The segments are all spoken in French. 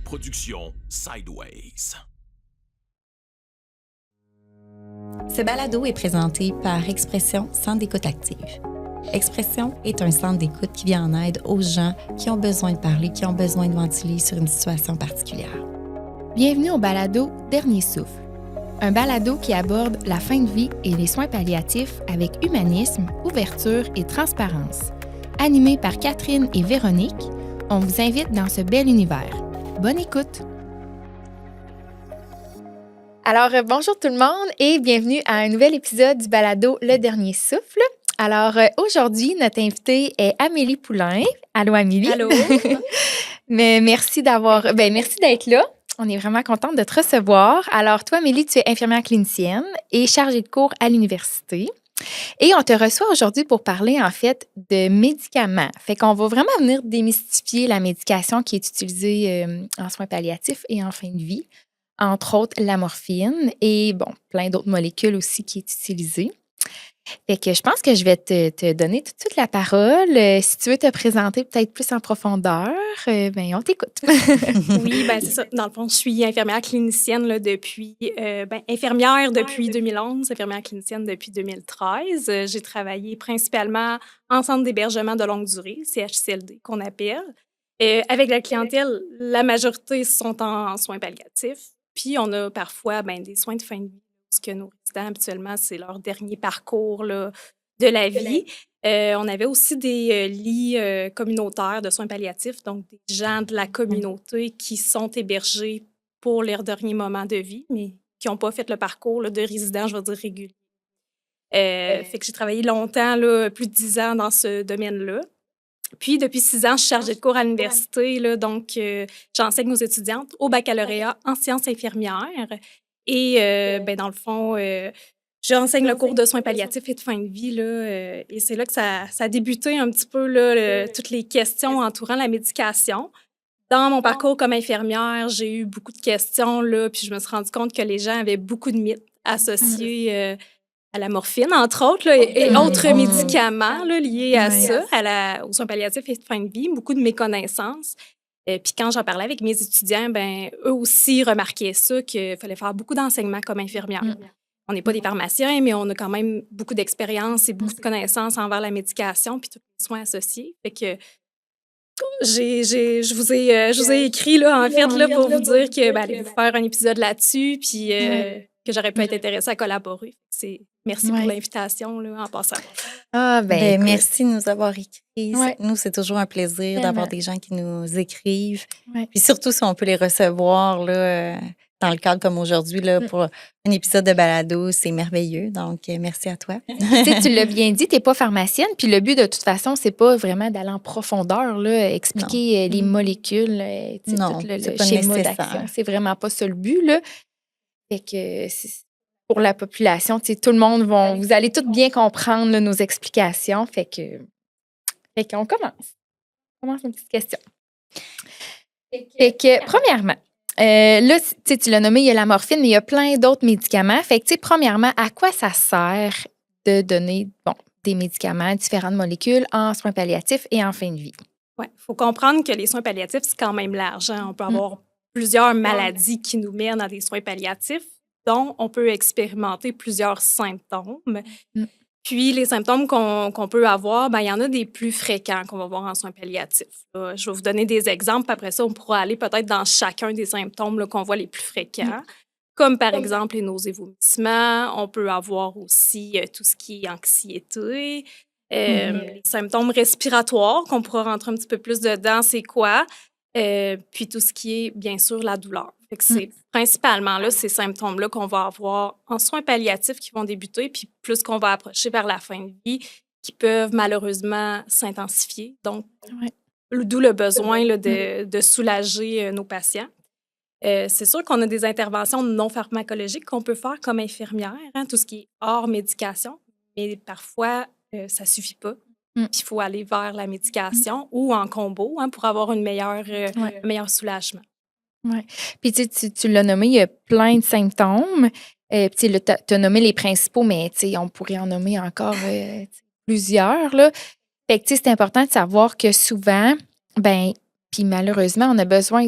production Sideways. Ce balado est présenté par Expression Centre d'écoute active. Expression est un centre d'écoute qui vient en aide aux gens qui ont besoin de parler, qui ont besoin de ventiler sur une situation particulière. Bienvenue au balado Dernier souffle, un balado qui aborde la fin de vie et les soins palliatifs avec humanisme, ouverture et transparence. Animé par Catherine et Véronique, on vous invite dans ce bel univers. Bonne écoute! Alors, bonjour tout le monde et bienvenue à un nouvel épisode du balado Le Dernier souffle. Alors, aujourd'hui, notre invitée est Amélie Poulain. Allô, Amélie. Allô. Mais merci d'être là. On est vraiment contente de te recevoir. Alors, toi, Amélie, tu es infirmière clinicienne et chargée de cours à l'université. Et on te reçoit aujourd'hui pour parler, en fait, de médicaments. Fait qu'on va vraiment venir démystifier la médication qui est utilisée en soins palliatifs et en fin de vie. Entre autres, la morphine et, bon, plein d'autres molécules aussi qui est utilisée. Fait que je pense que je vais te donner tout de suite la parole. Si tu veux te présenter peut-être plus en profondeur, on t'écoute. Oui, c'est ça. Dans le fond, je suis infirmière clinicienne là, depuis... infirmière depuis 2011, infirmière clinicienne depuis 2013. J'ai travaillé principalement en centre d'hébergement de longue durée, CHCLD qu'on appelle. Avec la clientèle, la majorité sont en soins palliatifs. Puis on a parfois des soins de fin de vie. Parce que nos résidents, habituellement, c'est leur dernier parcours là, de la vie. On avait aussi des lits communautaires de soins palliatifs, donc des gens de la communauté qui sont hébergés pour leurs derniers moments de vie, mais qui n'ont pas fait le parcours là, de résidents, je vais dire, réguliers. Fait que j'ai travaillé longtemps, là, plus de 10 ans dans ce domaine-là. Puis, depuis 6 ans, je suis chargée de cours à l'université, là, donc j'enseigne aux étudiantes au baccalauréat en sciences infirmières. Et dans le fond, j'enseigne le cours de soins palliatifs et de fin de vie. Là, et c'est là que ça a débuté un petit peu là, toutes les questions entourant la médication. Dans mon parcours comme infirmière, j'ai eu beaucoup de questions, là, puis je me suis rendu compte que les gens avaient beaucoup de mythes associés à la morphine, entre autres, là, et autres médicaments là, liés à ça, aux soins palliatifs et de fin de vie, beaucoup de méconnaissances. Puis quand j'en parlais avec mes étudiants, eux aussi remarquaient ça, qu'il fallait faire beaucoup d'enseignements comme infirmière. On n'est pas des pharmaciens, mais on a quand même beaucoup d'expérience et beaucoup de connaissances envers la médication puis tous les soins associés. Fait que je vous ai écrit là, en fait, là, pour vous dire que allez vous faire un épisode là-dessus, puis que j'aurais pu être intéressée à collaborer. Merci pour l'invitation là, en passant. Merci de nous avoir écrit. Ouais. Nous, c'est toujours un plaisir d'avoir des gens qui nous écrivent. Ouais. Puis surtout, si on peut les recevoir là, dans le cadre comme aujourd'hui là, pour un épisode de balado, c'est merveilleux. Donc, merci à toi. Tu l'as bien dit, tu n'es pas pharmacienne. Puis le but, de toute façon, c'est pas vraiment d'aller en profondeur, là, expliquer les molécules, Non, tout le c'est pas schéma nécessaire. d'action. C'est vraiment pas ça le but. Là. Fait que pour la population, tout le monde vous allez tous bien comprendre là, nos explications. Fait qu'on commence. On commence une petite question. Fait que, premièrement, là, tu l'as nommé, il y a la morphine, mais il y a plein d'autres médicaments. Fait que, premièrement, à quoi ça sert de donner des médicaments, différentes molécules en soins palliatifs et en fin de vie? Oui, il faut comprendre que les soins palliatifs, c'est quand même large. Hein? On peut avoir plusieurs maladies qui nous mènent à des soins palliatifs, dont on peut expérimenter plusieurs symptômes. Puis, les symptômes qu'on peut avoir, il y en a des plus fréquents qu'on va voir en soins palliatifs. Là, je vais vous donner des exemples, puis après ça, on pourra aller peut-être dans chacun des symptômes là, qu'on voit les plus fréquents, comme par exemple les nausées, vomissements. On peut avoir aussi tout ce qui est anxiété, les symptômes respiratoires, qu'on pourra rentrer un petit peu plus dedans, c'est quoi? Puis tout ce qui est, bien sûr, la douleur. Fait que c'est principalement là, ces symptômes-là qu'on va avoir en soins palliatifs qui vont débuter, puis plus qu'on va approcher vers la fin de vie, qui peuvent malheureusement s'intensifier. Donc, d'où le besoin là, de soulager nos patients. C'est sûr qu'on a des interventions non pharmacologiques qu'on peut faire comme infirmière, hein, tout ce qui est hors médication, mais parfois, ça ne suffit pas. Puis il faut aller vers la médication ou en combo pour avoir un meilleur soulagement. Oui. Puis tu l'as nommé, il y a plein de symptômes. Puis tu as nommé les principaux, mais on pourrait en nommer encore plusieurs. Là. Fait que c'est important de savoir que souvent, puis malheureusement, on a besoin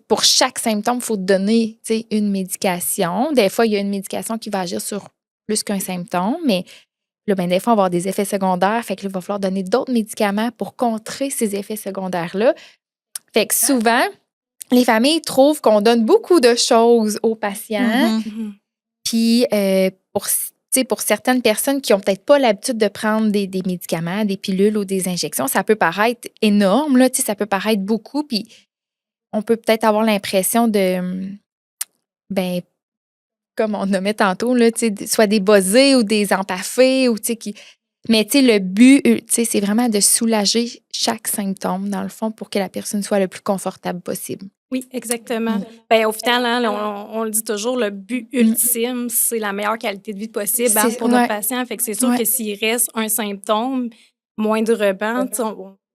pour chaque symptôme, il faut donner une médication. Des fois, il y a une médication qui va agir sur plus qu'un symptôme, mais là, ben, des fois, on va avoir des effets secondaires. Fait que là, il va falloir donner d'autres médicaments pour contrer ces effets secondaires-là. Fait que souvent, les familles trouvent qu'on donne beaucoup de choses aux patients. Mhm. Puis, pour certaines personnes qui n'ont peut-être pas l'habitude de prendre des médicaments, des pilules ou des injections, ça peut paraître énorme, là, ça peut paraître beaucoup. Puis, on peut peut-être avoir l'impression de, ben, comme on nommait tantôt, là, soit des buzzés ou des empaffés. Mais le but, c'est vraiment de soulager chaque symptôme, dans le fond, pour que la personne soit le plus confortable possible. Oui, exactement. Ben, au final, hein, on le dit toujours, le but ultime, c'est la meilleure qualité de vie possible pour notre patient. Fait que c'est sûr que s'il reste un symptôme moindrement,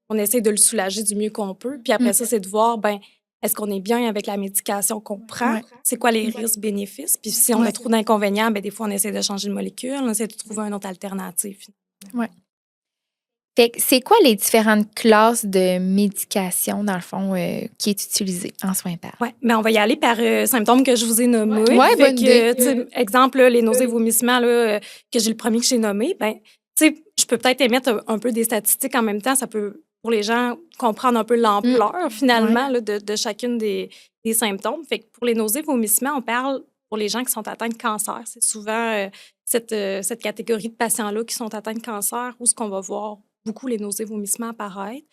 on essaie de le soulager du mieux qu'on peut. Puis après ça, c'est de voir, est-ce qu'on est bien avec la médication qu'on prend? C'est quoi les risques-bénéfices? Puis si on a trop d'inconvénients, des fois, on essaie de changer de molécule, on essaie de trouver une autre alternative. Oui. Fait que c'est quoi les différentes classes de médication, dans le fond, qui est utilisée en soins par? Oui, mais on va y aller par symptômes que je vous ai nommés. Oui, bonne idée. Exemple, les nausées, vomissements, que j'ai le premier que j'ai nommé, je peux peut-être émettre un peu des statistiques en même temps. Ça peut, pour les gens, comprendre un peu l'ampleur, finalement, là, de chacune des symptômes. Fait que pour les nausées, vomissements, on parle pour les gens qui sont atteints de cancer. C'est souvent cette catégorie de patients-là qui sont atteints de cancer où ce qu'on va voir beaucoup les nausées, vomissements apparaître.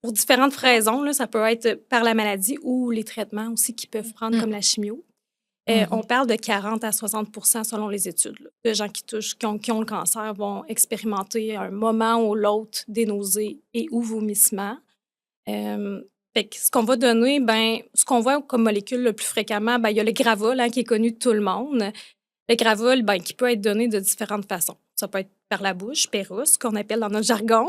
Pour différentes raisons, là, ça peut être par la maladie ou les traitements aussi qu'ils peuvent prendre, comme la chimio. On parle de 40 à 60 selon les études, là, de gens qui ont le cancer vont expérimenter à un moment ou l'autre des nausées et ou vomissements. Fait que ce qu'on va donner, ce qu'on voit comme molécule le plus fréquemment, il y a le Gravol, qui est connu de tout le monde. Le Gravol, qui peut être donné de différentes façons. Ça peut être par la bouche, pérouse, qu'on appelle dans notre jargon.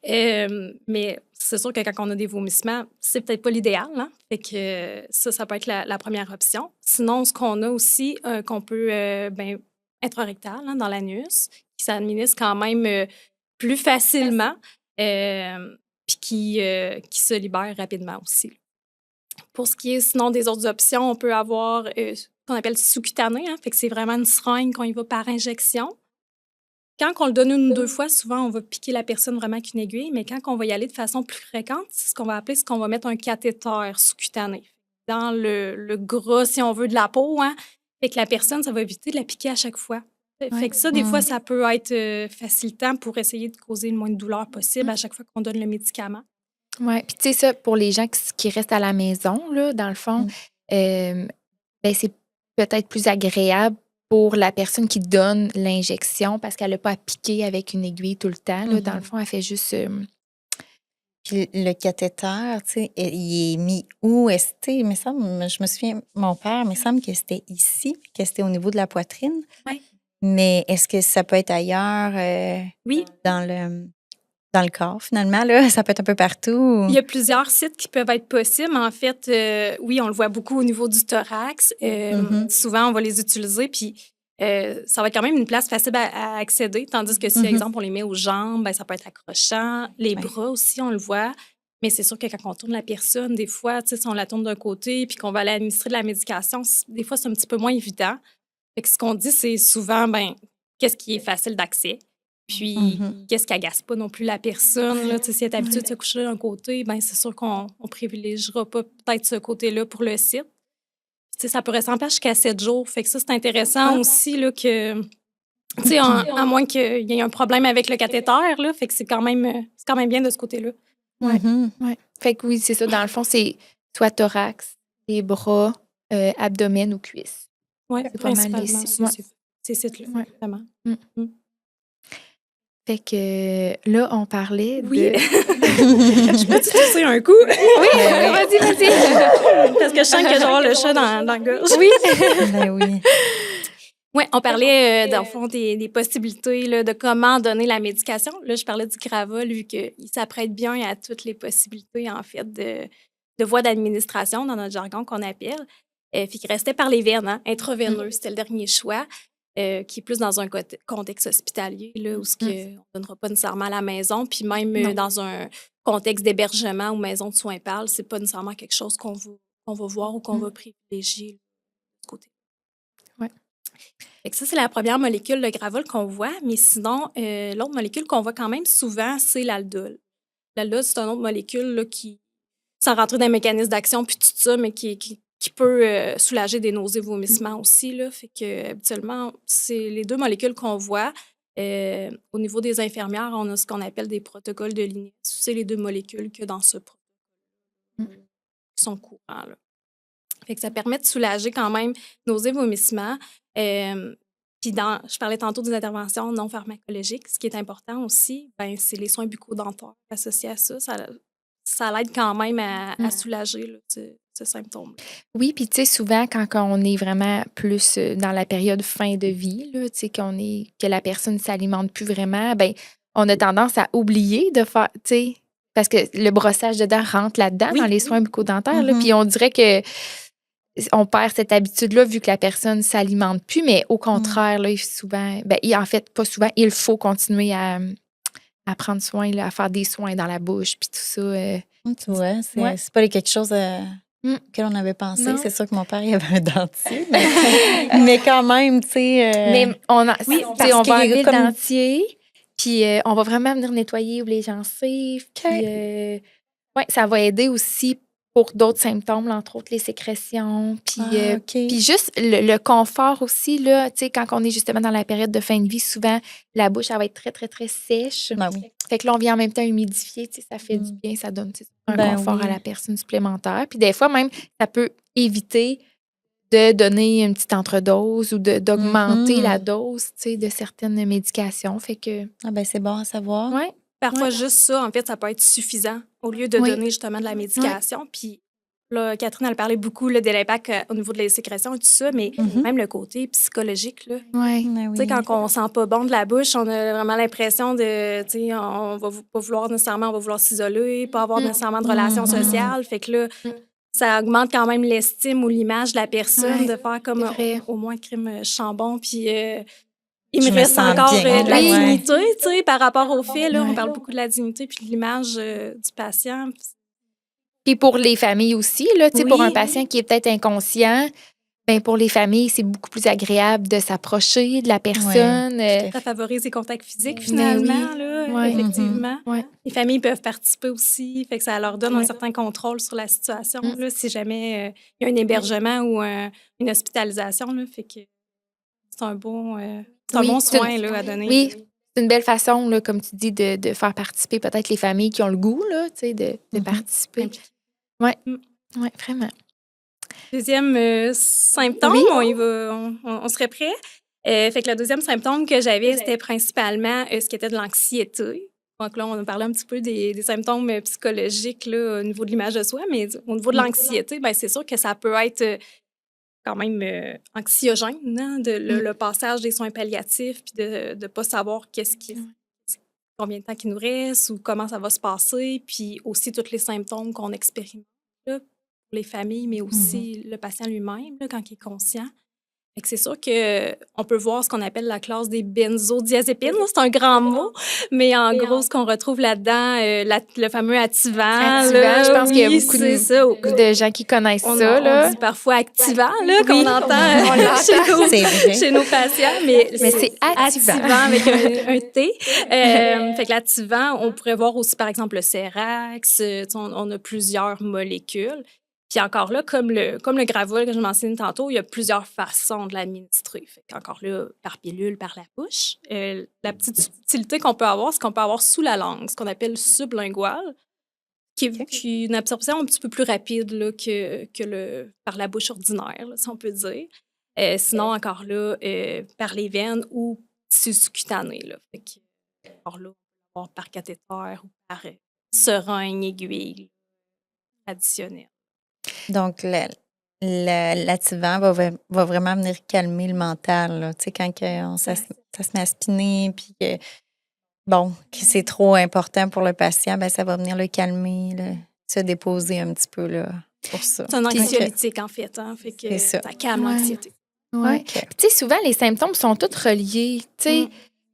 Mais c'est sûr que quand on a des vomissements, c'est peut-être pas l'idéal. Hein? Fait que ça peut être la première option. Sinon, ce qu'on a aussi, qu'on peut intrarectal, dans l'anus, qui s'administre quand même plus facilement, puis qui se libère rapidement aussi. Pour ce qui est sinon des autres options, on peut avoir ce qu'on appelle sous-cutané. Fait que c'est vraiment une seringue qu'on y va par injection. Quand on le donne une ou deux fois, souvent, on va piquer la personne vraiment avec une aiguille, mais quand on va y aller de façon plus fréquente, c'est ce qu'on va appeler, qu'on va mettre un cathéter sous-cutané dans le gras, si on veut, de la peau. Hein? Fait que la personne, ça va éviter de la piquer à chaque fois. Fait que ça, des fois, ça peut être facilitant pour essayer de causer le moins de douleur possible à chaque fois qu'on donne le médicament. Oui, puis tu sais, ça, pour les gens qui restent à la maison, là, dans le fond, c'est peut-être plus agréable pour la personne qui donne l'injection parce qu'elle n'a pas à piquer avec une aiguille tout le temps. Là, dans le fond, elle fait juste... Puis le cathéter, tu sais, il est mis où? Je me souviens, mon père, il me semble que c'était ici, que c'était au niveau de la poitrine. Oui. Mais est-ce que ça peut être ailleurs? Oui. Dans le corps, finalement, là? Ça peut être un peu partout? Il y a plusieurs sites qui peuvent être possibles. En fait, oui, on le voit beaucoup au niveau du thorax. Souvent, on va les utiliser, puis ça va être quand même une place facile à accéder, tandis que si, par exemple, on les met aux jambes, ça peut être accrochant. Les bras aussi, on le voit. Mais c'est sûr que quand on tourne la personne, des fois, si on la tourne d'un côté puis qu'on va aller administrer de la médication, des fois, c'est un petit peu moins évident. Fait que ce qu'on dit, c'est souvent, qu'est-ce qui est facile d'accès? Puis, qu'est-ce qui agace pas non plus la personne? Là, si elle est habituée de se coucher d'un côté, c'est sûr qu'on ne privilégiera pas peut-être ce côté-là pour le site. Ça peut ressembler jusqu'à 7 jours. Fait que ça, c'est intéressant aussi là, que, à moins qu'il y ait un problème avec le cathéter, là, fait que c'est quand même bien de ce côté-là. Oui. Fait que oui, c'est ça. Dans le fond, c'est soit thorax, les bras, abdomen ou cuisses. Oui, c'est pas mal les sites. Ces sites-là, vraiment. Fait que là, on parlait de... Je peux-tu tousser un coup? Oui, vas-y. Parce que je sens que j'ai le chat dans la gorge. Oui. Oui. Oui, on parlait, dans le fond, des possibilités là, de comment donner la médication. Là, je parlais du Gravol, vu qu'il s'apprête bien à toutes les possibilités, en fait, de voies d'administration, dans notre jargon qu'on appelle. Fait qu'il restait par les veines, hein, intraveineux, c'était le dernier choix. Qui est plus dans un contexte hospitalier, là, où on ne donnera pas nécessairement à la maison. Puis même dans un contexte d'hébergement ou maison de soins PAL, ce n'est pas nécessairement quelque chose qu'on va qu'on va voir ou qu'on va privilégier de ce côté. Ouais. Fait que ça, c'est la première molécule, le Gravol, qu'on voit. Mais sinon, l'autre molécule qu'on voit quand même souvent, c'est l'aldol. L'aldol, c'est une autre molécule là, qui, sans rentrer dans les mécanismes d'action puis tout ça, mais qui peut soulager des nausées, vomissements aussi. Là. Fait que, habituellement, c'est les deux molécules qu'on voit. Au niveau des infirmières, on a ce qu'on appelle des protocoles de l'INES. C'est les deux molécules que dans ce protocole qui sont courants. Là. Fait que ça permet de soulager quand même nausées, vomissements. Puis je parlais tantôt des interventions non pharmacologiques. Ce qui est important aussi, c'est les soins bucco-dentaires associés à ça. Ça l'aide quand même à soulager là, ce symptôme. Oui, puis tu sais, souvent, quand on est vraiment plus dans la période fin de vie, là, tu sais, que la personne ne s'alimente plus vraiment, on a tendance à oublier de faire, tu sais, parce que le brossage de dents rentre là-dedans, dans les soins bucco-dentaires, là, puis on dirait que on perd cette habitude-là vu que la personne ne s'alimente plus, mais au contraire, là, souvent, en fait, pas souvent, il faut continuer à prendre soin, là, à faire des soins dans la bouche, puis tout ça. Tu vois, c'est pas quelque chose auquel on avait pensé. Non. C'est sûr que mon père, il avait un dentier, mais quand même, tu sais... Mais on va enlever le comme- dentier, puis on va vraiment venir nettoyer les gencives, puis ça va aider aussi pour d'autres symptômes, là, entre autres les sécrétions, puis juste le confort aussi, là, tu sais, quand on est justement dans la période de fin de vie, souvent, la bouche, elle va être très, très, très sèche. Ben oui. Fait que là, on vient en même temps humidifier, tu sais, ça fait du bien, ça donne un confort à la personne supplémentaire. Puis des fois, même, ça peut éviter de donner une petite entredose ou d'augmenter la dose, tu sais, de certaines médications. Fait que... Ah ben c'est bon à savoir. Ouais. Parfois, juste ça, en fait, ça peut être suffisant au lieu de donner justement de la médication. Puis là, Catherine, elle parlait beaucoup là, de l'impact au niveau de les sécrétions et tout ça, mais même le côté psychologique, là. Ouais. Tu sais, quand on sent pas bon de la bouche, on a vraiment l'impression de, tu sais, on va pas vouloir nécessairement, on va vouloir s'isoler, pas avoir nécessairement de relations sociales. Fait que là, ça augmente quand même l'estime ou l'image de la personne de faire comme au moins crime chambon, puis il me reste encore de la dignité, tu sais, par rapport au fait, là, on parle beaucoup de la dignité puis de l'image du patient. Puis pour les familles aussi, là, tu sais, pour un patient qui est peut-être inconscient, pour les familles, c'est beaucoup plus agréable de s'approcher de la personne. Ça favorise les contacts physiques, finalement, là, effectivement. Les familles peuvent participer aussi, fait que ça leur donne un certain contrôle sur la situation, là, si jamais il y a un hébergement ou une hospitalisation, là, fait que c'est un bon soin là, à donner. Oui, c'est une belle façon, là, comme tu dis, de faire participer peut-être les familles qui ont le goût là, tu sais, de participer. Oui, vraiment. Deuxième symptôme, on serait prêt. Fait que le deuxième symptôme que j'avais, c'était principalement ce qui était de l'anxiété. Donc là, on a parlé un petit peu des symptômes psychologiques là, au niveau de l'image de soi, mais au niveau de l'anxiété, c'est sûr que ça peut être quand même anxiogène, hein, le passage des soins palliatifs, puis de ne pas savoir combien de temps il nous reste ou comment ça va se passer, puis aussi tous les symptômes qu'on expérimente là, pour les familles, mais aussi le patient lui-même là, quand il est conscient. Fait que c'est sûr qu'on peut voir ce qu'on appelle la classe des benzodiazépines. C'est un grand mot, mais en gros, ce qu'on retrouve là-dedans, le fameux Ativan. Je pense qu'il y a beaucoup de gens qui connaissent ça. On dit parfois Activant, là, qu'on entend chez nos patients. Mais c'est Activant avec un T. Fait que l'Activant, on pourrait voir aussi, par exemple, le Cerax. On a plusieurs molécules. Puis encore là, comme le Gravol que je mentionnais tantôt, il y a plusieurs façons de l'administrer. Fait qu'encore là, par pilule, par la bouche. La petite subtilité qu'on peut avoir, c'est qu'on peut avoir sous la langue, ce qu'on appelle sublingual, qui est une absorption un petit peu plus rapide là, que par la bouche ordinaire, là, si on peut dire. Sinon, encore là, par les veines ou tissu sous-cutané. Là. Fait que, encore là, on peut avoir par cathéter ou par seringue, aiguille additionnelle. Donc, l'Ativan va vraiment venir calmer le mental. Là. Tu sais, quand ça se met à spinner, puis que c'est trop important pour le patient, ça va venir le calmer, se déposer un petit peu là, pour ça. C'est un anxiolytique, en fait. Hein? Fait que ça calme l'anxiété. Ouais. Okay. Tu sais, souvent, les symptômes sont tous reliés. Tu sais,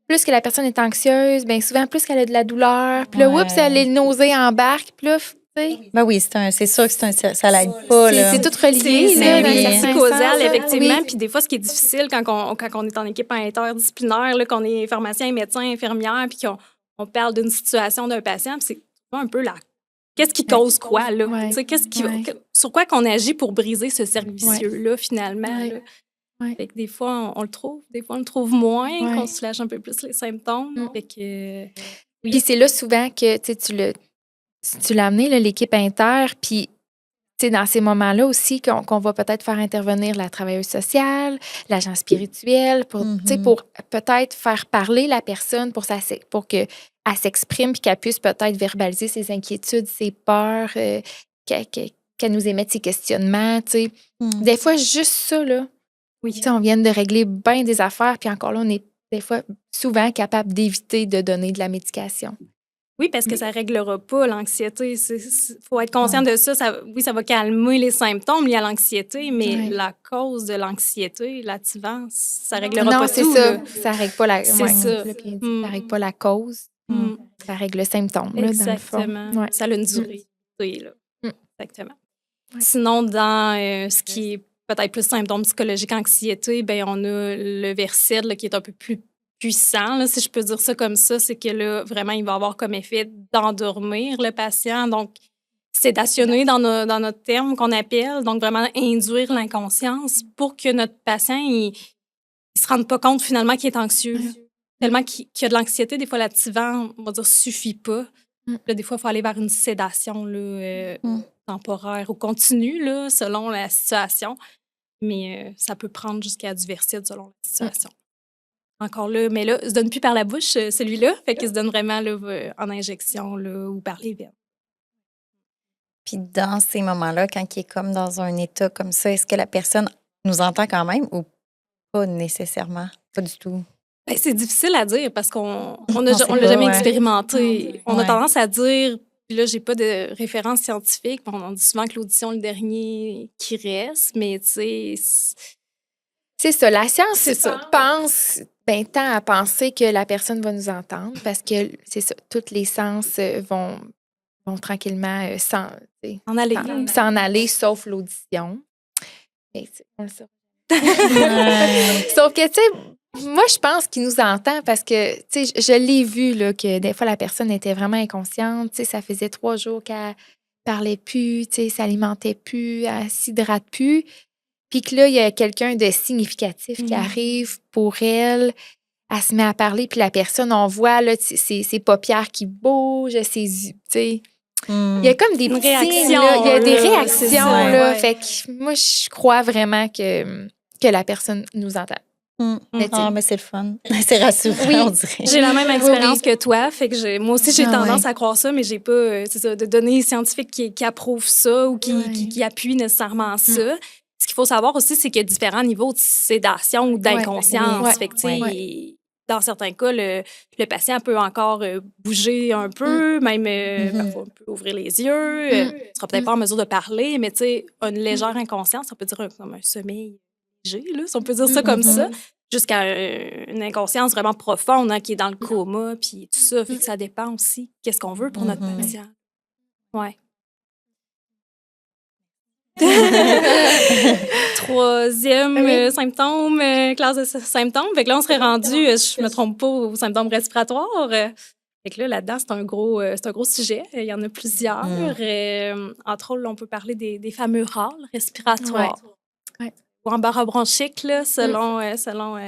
plus que la personne est anxieuse, bien souvent, plus qu'elle a de la douleur. Puis là, oups, les nausées embarquent. Puis là, Ben oui, c'est sûr que ça l'aide pas. Là. C'est tout relié. C'est là, une dans thérapie un causale, sens, effectivement. oui. Puis des fois, ce qui est difficile quand on est en équipe interdisciplinaire, là, qu'on est pharmacien, médecin, infirmière, puis qu'on parle d'une situation d'un patient, puis c'est un peu qu'est-ce qui cause quoi, là? Ouais. Tu sais, Ouais. sur quoi qu'on agit pour briser ce cercle vicieux-là, finalement? Ouais. Là? Ouais. Fait que des fois, on le trouve, des fois, on le trouve moins, Ouais. qu'on soulage un peu plus les symptômes. Fait que, oui. Puis c'est là souvent que tu l'as amené, là, l'équipe inter, puis dans ces moments-là aussi qu'on va peut-être faire intervenir la travailleuse sociale, l'agent spirituel, pour peut-être faire parler la personne pour qu'elle s'exprime puis qu'elle puisse peut-être verbaliser ses inquiétudes, ses peurs, qu'elle nous émette ses questionnements. Des fois, juste ça, là, Oui. on vient de régler bien des affaires, puis encore là, on est des fois souvent capable d'éviter de donner de la médication. Oui, parce que ça ne réglera pas l'anxiété. Il faut être conscient de ça. Oui, ça va calmer les symptômes liés à l'anxiété, mais la cause de l'anxiété, l'activance, ça ne réglera pas tout. Non, c'est ça. Là. Ça ne règle pas la, C'est ça. ça règle pas la cause. Ça règle le symptôme, là, dans le fond. Exactement. Ça a une durée. Là. Exactement. Ouais. Sinon, dans ce qui est peut-être plus symptômes psychologiques, anxiété, ben on a le Versed là, qui est un peu plus puissant, là, si je peux dire ça comme ça, c'est que là, vraiment, il va avoir comme effet d'endormir le patient, donc sédationner dans notre terme qu'on appelle, donc vraiment induire l'inconscience pour que notre patient, il se rende pas compte finalement qu'il est anxieux. Tellement qu'il y a de l'anxiété, des fois, l'activant, on va dire, suffit pas. Là, des fois, il faut aller vers une sédation là, temporaire ou continue, là, selon la situation, mais ça peut prendre jusqu'à du Versed selon la situation. Encore là, mais là, il ne se donne plus par la bouche, celui-là. Fait qu'il se donne vraiment là, en injection là, ou par les veines. Puis dans ces moments-là, quand il est comme dans un état comme ça, est-ce que la personne nous entend quand même ou pas nécessairement? Pas du tout. Ben, c'est difficile à dire parce qu'on l'a jamais expérimenté. On a tendance à dire, puis là, j'ai pas de référence scientifique, on dit souvent que l'audition est le dernier qui reste, mais tu sais... C'est ça, la science pense... tend à penser que la personne va nous entendre parce que c'est ça, tous les sens vont tranquillement s'en aller, sauf l'audition. Sauf que, tu sais, moi, je pense qu'il nous entend parce que, tu sais, je l'ai vu, là, que des fois, la personne était vraiment inconsciente. Tu sais, ça faisait 3 jours qu'elle parlait plus, tu sais, s'alimentait plus, elle s'hydrate plus. Puis que là, il y a quelqu'un de significatif qui arrive pour elle. Elle se met à parler, puis la personne, on voit là, ses paupières qui bougent, ses yeux, tu sais. Il y a comme des petits signes, là. Il y a des réactions, là. Fait que moi, je crois vraiment que la personne nous entend. Mais c'est le fun. C'est rassurant, on dirait. J'ai la même expérience que toi. Fait que moi aussi, j'ai tendance à croire ça, mais j'ai pas de données scientifiques qui approuvent ça ou qui appuient nécessairement ça. Ce qu'il faut savoir aussi, c'est qu'il y a différents niveaux de sédation ou d'inconscience. Fait que, dans certains cas, le patient peut encore bouger un peu, même parfois un peu ouvrir les yeux. Il ne sera peut-être pas en mesure de parler, mais une légère inconscience, on peut dire comme un sommeil léger, là, si on peut dire ça comme ça, jusqu'à une inconscience vraiment profonde qui est dans le coma, puis tout ça. Fait que ça dépend aussi qu'est-ce qu'on veut pour notre patient. Ouais. Troisième symptôme, classe de symptômes. Fait que là, on serait rendu, je me trompe pas, aux symptômes respiratoires. Fait que là-dedans, c'est un gros sujet. Il y en a plusieurs. Entre autres, on peut parler des fameux râles respiratoires. Ou embarras bronchique, là, selon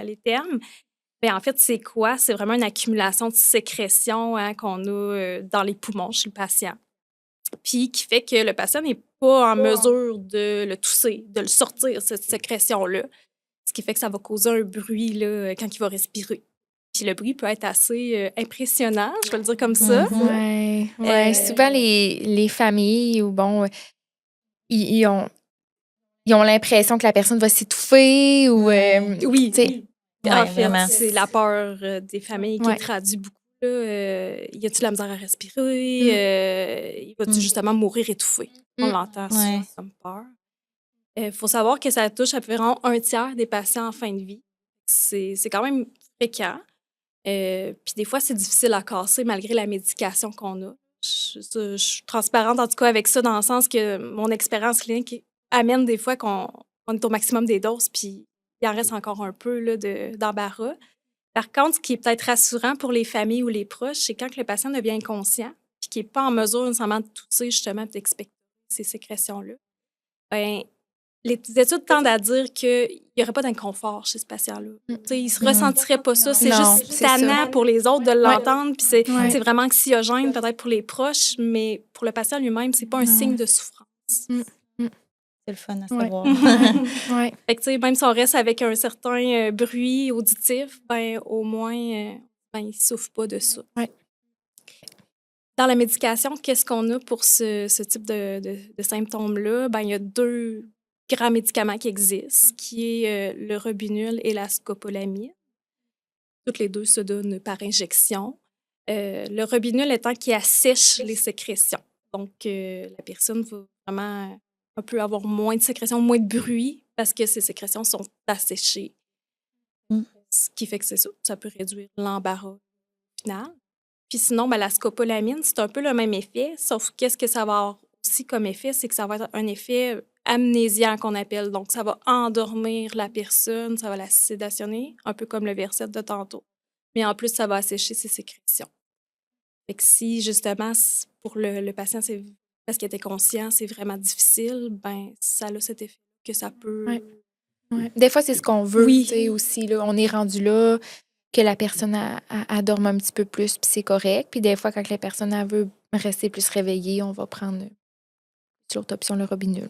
les termes. Bien, en fait, c'est quoi? C'est vraiment une accumulation de sécrétions qu'on a dans les poumons chez le patient. Puis qui fait que le patient n'est pas en mesure de le tousser, de le sortir, cette sécrétion-là. Ce qui fait que ça va causer un bruit là, quand il va respirer. Puis le bruit peut être assez impressionnant, je vais le dire comme ça. Souvent, les familles, ou bon, ils ont l'impression que la personne va s'étouffer ou... oui. En fait, vraiment. c'est la peur des familles qui traduit beaucoup. Y a-t-il de la misère à respirer? Il va-tu justement mourir étouffé? On l'entend souvent comme peur. Il faut savoir que ça touche environ 1/3 des patients en fin de vie. C'est quand même fréquent. Puis des fois, c'est difficile à casser malgré la médication qu'on a. je suis transparente, en tout cas, avec ça, dans le sens que mon expérience clinique amène des fois qu'on est au maximum des doses, puis il en reste encore un peu là, d'embarras. Par contre, ce qui est peut-être rassurant pour les familles ou les proches, c'est quand le patient devient inconscient, puis qu'il n'est pas en mesure nécessairement de tousser, justement, puis d'expecter ces sécrétions-là. Ben, les études tendent à dire qu'il n'y aurait pas d'inconfort chez ce patient-là. Il ne ressentirait pas ça. C'est Non, juste c'est ça. tannant pour les autres de l'entendre, puis c'est Ouais. vraiment anxiogène peut-être pour les proches, mais pour le patient lui-même, c'est pas un signe de souffrance. C'est le fun à Ouais. savoir. Ouais. Fait que, même si on reste avec un certain bruit auditif, ben, au moins, ben, il ne souffre pas de ça. Ouais. Dans la médication, qu'est-ce qu'on a pour ce type de symptômes-là? Ben, il y a 2 grands médicaments qui existent, qui est le Robinul et la scopolamine. Toutes les 2 se donnent par injection. Le Robinul étant qui assèche les sécrétions. Donc, la personne va vraiment un peu avoir moins de sécrétions, moins de bruit parce que ces sécrétions sont asséchées. Ce qui fait que c'est ça, ça peut réduire l'embarras final. Puis sinon, ben, la scopolamine, c'est un peu le même effet, sauf qu'est-ce que ça va avoir aussi comme effet, c'est que ça va être un effet amnésiant qu'on appelle. Donc, ça va endormir la personne, ça va la sédationner, un peu comme le Versed de tantôt. Mais en plus, ça va assécher ses sécrétions. Fait que si, justement, pour le patient, c'est parce qu'il était conscient, c'est vraiment difficile, ben ça a cet effet que ça peut... Ouais. Des fois, c'est ce qu'on veut, Oui. tu sais, aussi. Là. On est rendu là, que la personne elle dorme un petit peu plus, puis c'est correct. Puis des fois, quand la personne elle veut rester plus réveillée, on va prendre l'autre option, le Robinul.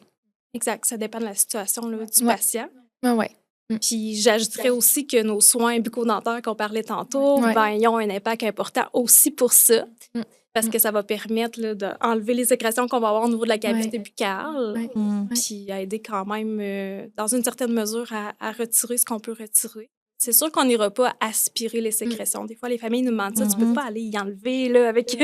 Exact, ça dépend de la situation là, du Ouais. patient. Ouais. Puis j'ajouterais aussi que nos soins bucco-dentaires qu'on parlait tantôt, Ouais. ben, ils ont un impact important aussi pour ça, parce que ça va permettre là, d'enlever les sécrétions qu'on va avoir au niveau de la cavité buccale, Ouais. puis aider quand même, dans une certaine mesure, à retirer ce qu'on peut retirer. C'est sûr qu'on n'ira pas aspirer les sécrétions. Des fois, les familles nous demandent ça, tu peux pas aller y enlever là, avec,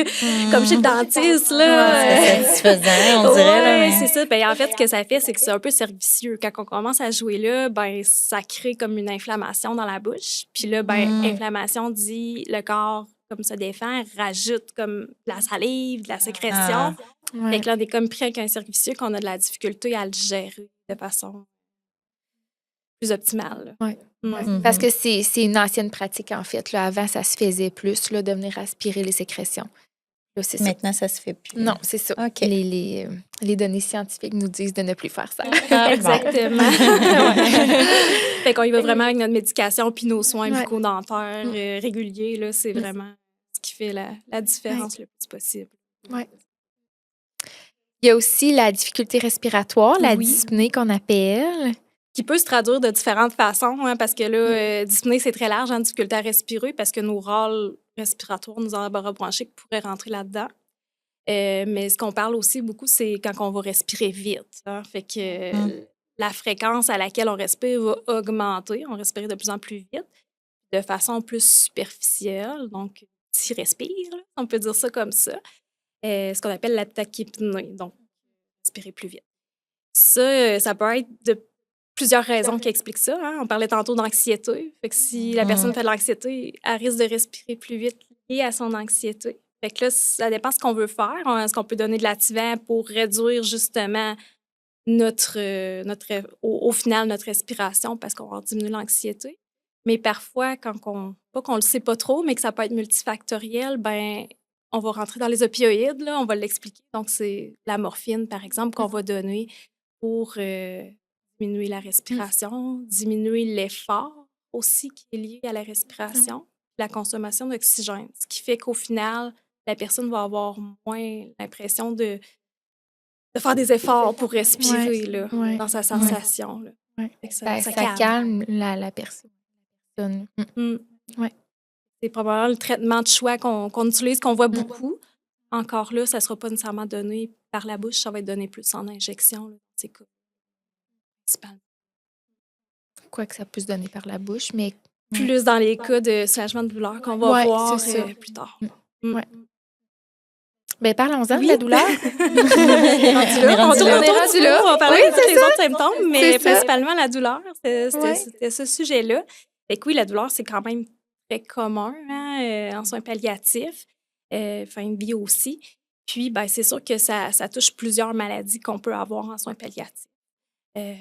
comme chez le dentiste. Là, C'est satisfaisant, on dirait. Là, ouais, mais... c'est ça. Ben, en fait, ce que ça fait, c'est que c'est un peu servicieux. Quand on commence à jouer là, ben, ça crée comme une inflammation dans la bouche. Puis là, ben, inflammation dit le corps comme se défend, rajoute comme de la salive, de la sécrétion. Fait que là, on est comme pris avec un servicieux qu'on a de la difficulté à le gérer de façon plus optimale. Ouais. Parce que c'est une ancienne pratique, en fait. Là. Avant, ça se faisait plus, là, de venir aspirer les sécrétions. Là, c'est Maintenant, ça se fait plus. Non, c'est ça. OK. Les données scientifiques nous disent de ne plus faire ça. Exactement. Fait qu'on y va vraiment avec notre médication puis nos soins bucco-dentaires réguliers. Là, c'est vraiment ce qui fait la différence le plus possible. Ouais. Il y a aussi la difficulté respiratoire, la dyspnée qu'on appelle. Qui peut se traduire de différentes façons, hein, parce que là, dyspnée, c'est très large, difficulté à respirer, parce que nos rôles respiratoires, nos embarras bronchiques pourraient rentrer là-dedans. Mais ce qu'on parle aussi beaucoup, c'est quand on va respirer vite. Hein, fait que la fréquence à laquelle on respire va augmenter. On respire de plus en plus vite, de façon plus superficielle. Donc, s'il respire, là, on peut dire ça comme ça. Ce qu'on appelle la tachypnée, donc respirer plus vite. Ça peut être de plusieurs raisons qui expliquent ça. Hein. On parlait tantôt d'anxiété. Fait que si la personne fait de l'anxiété, elle risque de respirer plus vite lié à son anxiété. Fait que là, ça dépend ce qu'on veut faire. Est-ce qu'on peut donner de l'activant pour réduire justement au final notre respiration parce qu'on va diminuer l'anxiété. Mais parfois, pas qu'on le sait pas trop, mais que ça peut être multifactoriel, ben on va rentrer dans les opioïdes, là, on va l'expliquer. Donc, c'est la morphine, par exemple, qu'on va donner pour diminuer la respiration, diminuer l'effort aussi qui est lié à la respiration, la consommation d'oxygène. Ce qui fait qu'au final, la personne va avoir moins l'impression de faire des efforts pour respirer là, dans sa sensation. Là. Fait que ça calme la personne. C'est probablement le traitement de choix qu'on utilise, qu'on voit beaucoup. Encore là, ça ne sera pas nécessairement donné par la bouche, ça va être donné plus en injection. Là, c'est cool. Quoi que ça puisse donner par la bouche, mais... Plus dans les cas de soulagement de douleur qu'on va voir plus tard. Ben, parlons-en de la douleur. On est rendu là. On va parler de tous les autres symptômes, mais principalement la douleur. C'était ce sujet-là. Fait que oui, la douleur, c'est quand même très commun en soins palliatifs, fin de vie aussi. Puis, ben, c'est sûr que ça touche plusieurs maladies qu'on peut avoir en soins palliatifs. Euh,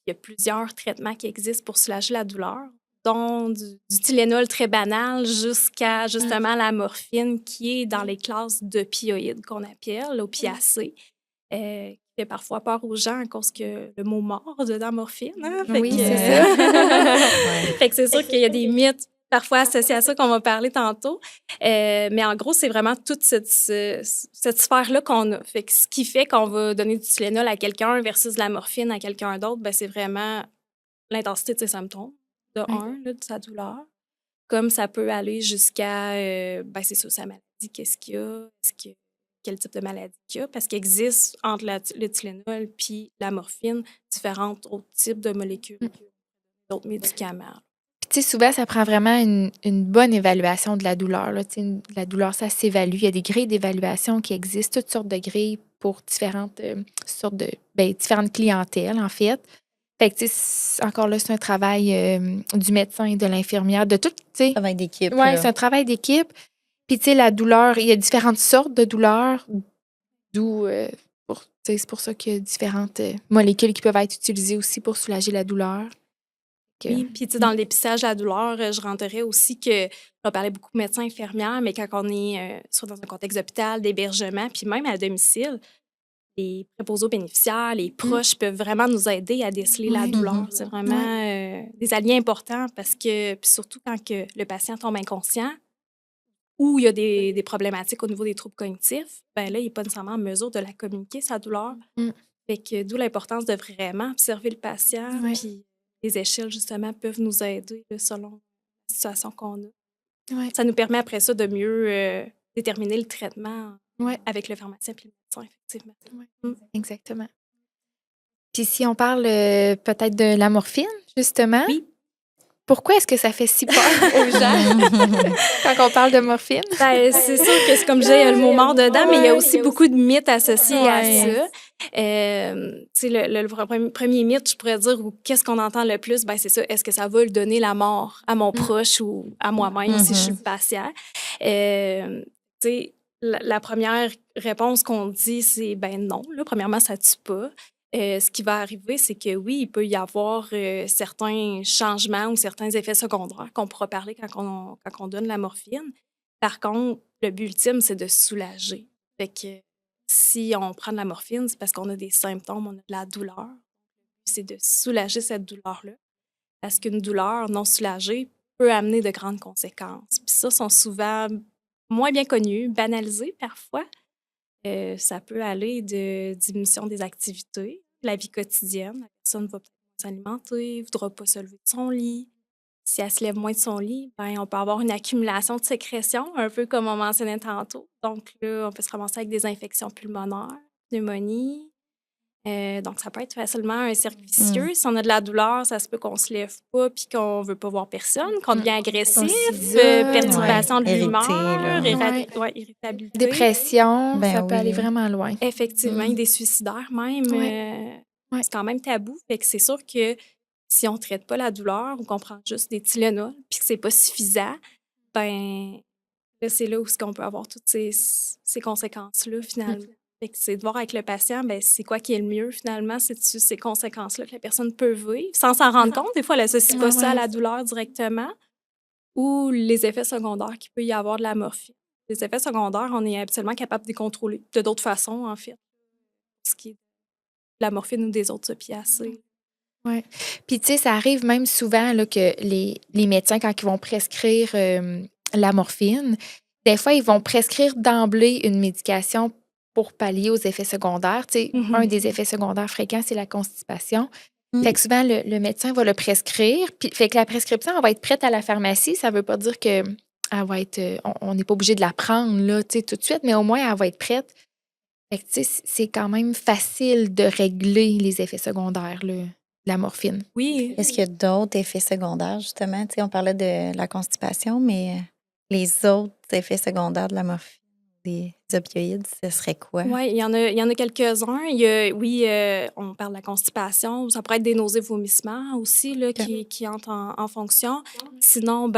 il y a plusieurs traitements qui existent pour soulager la douleur, dont du Tylenol très banal jusqu'à justement la morphine qui est dans les classes d'opioïdes qu'on appelle, l'opiacé, qui fait parfois peur aux gens à cause que le mot mort dedans morphine. Hein? Oui, c'est ça. Fait que c'est sûr qu'il y a des mythes parfois associés à ça qu'on va parler tantôt. Mais en gros, c'est vraiment toute cette sphère-là qu'on a. Fait que ce qui fait qu'on va donner du Tylenol à quelqu'un versus de la morphine à quelqu'un d'autre, ben, c'est vraiment l'intensité de ses symptômes, de de sa douleur. Comme ça peut aller jusqu'à, ben, c'est ça, sa maladie, qu'est-ce qu'il y a, quel type de maladie qu'il y a, parce qu'il existe entre le Tylenol puis la morphine différents autres types de molécules, d'autres médicaments. Tu sais, souvent, ça prend vraiment une bonne évaluation de la douleur. Là. La douleur, ça s'évalue. Il y a des grilles d'évaluation qui existent, toutes sortes de grilles pour différentes sortes de différentes clientèles, en fait. Fait que, tu sais, encore là, c'est un travail du médecin et de l'infirmière, de tout, tu sais. Travail d'équipe. Oui, c'est un travail d'équipe. Puis, tu sais, la douleur, il y a différentes sortes de douleurs, d'où, c'est pour ça qu'il y a différentes molécules qui peuvent être utilisées aussi pour soulager la douleur. Oui, puis tu sais, dans le dépistage de la douleur, je rentrerais aussi que, on parlait beaucoup de médecins, infirmières, mais quand on est soit dans un contexte d'hôpital, d'hébergement, puis même à domicile, les préposés aux bénéficiaires, les proches peuvent vraiment nous aider à déceler la douleur. C'est vraiment des alliés importants parce que, puis surtout quand que le patient tombe inconscient ou il y a des problématiques au niveau des troubles cognitifs, ben là, il n'est pas nécessairement en mesure de la communiquer, sa douleur. Fait que d'où l'importance de vraiment observer le patient, puis les échelles, justement, peuvent nous aider là, selon la situation qu'on a. Ça nous permet après ça de mieux déterminer le traitement avec le pharmacien et le médecin, effectivement. Exactement. Puis si on parle peut-être de la morphine, justement, pourquoi est-ce que ça fait si peur aux gens quand on parle de morphine? Ben, c'est sûr que c'est comme j'ai le mot mort dedans, mais il y a aussi beaucoup de mythes associés à ça. Le premier mythe, je pourrais dire, ou qu'est-ce qu'on entend le plus, ben, c'est ça. Est-ce que ça va le donner la mort à mon proche ou à moi-même si je suis le patient? La première réponse qu'on dit, c'est ben non. Là, premièrement, ça ne tue pas. Ce qui va arriver, c'est que oui, il peut y avoir certains changements ou certains effets secondaires qu'on pourra parler quand on donne la morphine. Par contre, le but ultime, c'est de soulager. Fait que si on prend de la morphine, c'est parce qu'on a des symptômes, on a de la douleur. C'est de soulager cette douleur-là. Parce qu'une douleur non soulagée peut amener de grandes conséquences. Puis ça, sont souvent moins bien connus, banalisés parfois. Ça peut aller de diminution des activités, la vie quotidienne. La personne va peut-être s'alimenter, ne voudra pas se lever de son lit. Si elle se lève moins de son lit, ben, on peut avoir une accumulation de sécrétions, un peu comme on mentionnait tantôt. Donc là, on peut se ramasser avec des infections pulmonaires, pneumonie. Donc, ça peut être facilement un cercle vicieux. Si on a de la douleur, ça se peut qu'on se lève pas puis qu'on veut pas voir personne, qu'on devient agressif, perturbation de l'humeur, irritabilité. Dépression, ça peut aller vraiment loin. Effectivement, des suicidaires même. C'est quand même tabou. Fait que c'est sûr que si on ne traite pas la douleur ou qu'on prend juste des Tylenol puis que c'est pas suffisant, ben là, c'est là où on peut avoir toutes ces conséquences-là, finalement. Fait que c'est de voir avec le patient, ben, c'est quoi qui est le mieux, finalement, c'est ces conséquences-là que la personne peut vivre, sans s'en rendre compte. Des fois, elle n'associe pas ça à la douleur directement, ou les effets secondaires qu'il peut y avoir de la morphine. Les effets secondaires, on est absolument capable de les contrôler de d'autres façons, en fait, ce qui est de la morphine ou des autres opiacés. Oui. Puis, tu sais, ça arrive même souvent là, que les médecins, quand ils vont prescrire la morphine, des fois, ils vont prescrire d'emblée une médication pour pallier aux effets secondaires. Tu sais, un des effets secondaires fréquents, c'est la constipation. Fait que souvent, le médecin va le prescrire. Puis, fait que la prescription, elle va être prête à la pharmacie. Ça ne veut pas dire que elle va être, on n'est pas obligé de la prendre là, tu sais, tout de suite, mais au moins, elle va être prête. Fait que, tu sais, c'est quand même facile de régler les effets secondaires, là, de la morphine. Oui. Est-ce qu'il y a d'autres effets secondaires, justement? Tu sais, on parlait de la constipation, mais les autres effets secondaires de la morphine? des opioïdes, ce serait quoi? Oui, il y en a quelques-uns. Oui, on parle de la constipation. Ça pourrait être des nausées, vomissements aussi là, OK. qui entrent en fonction. Sinon,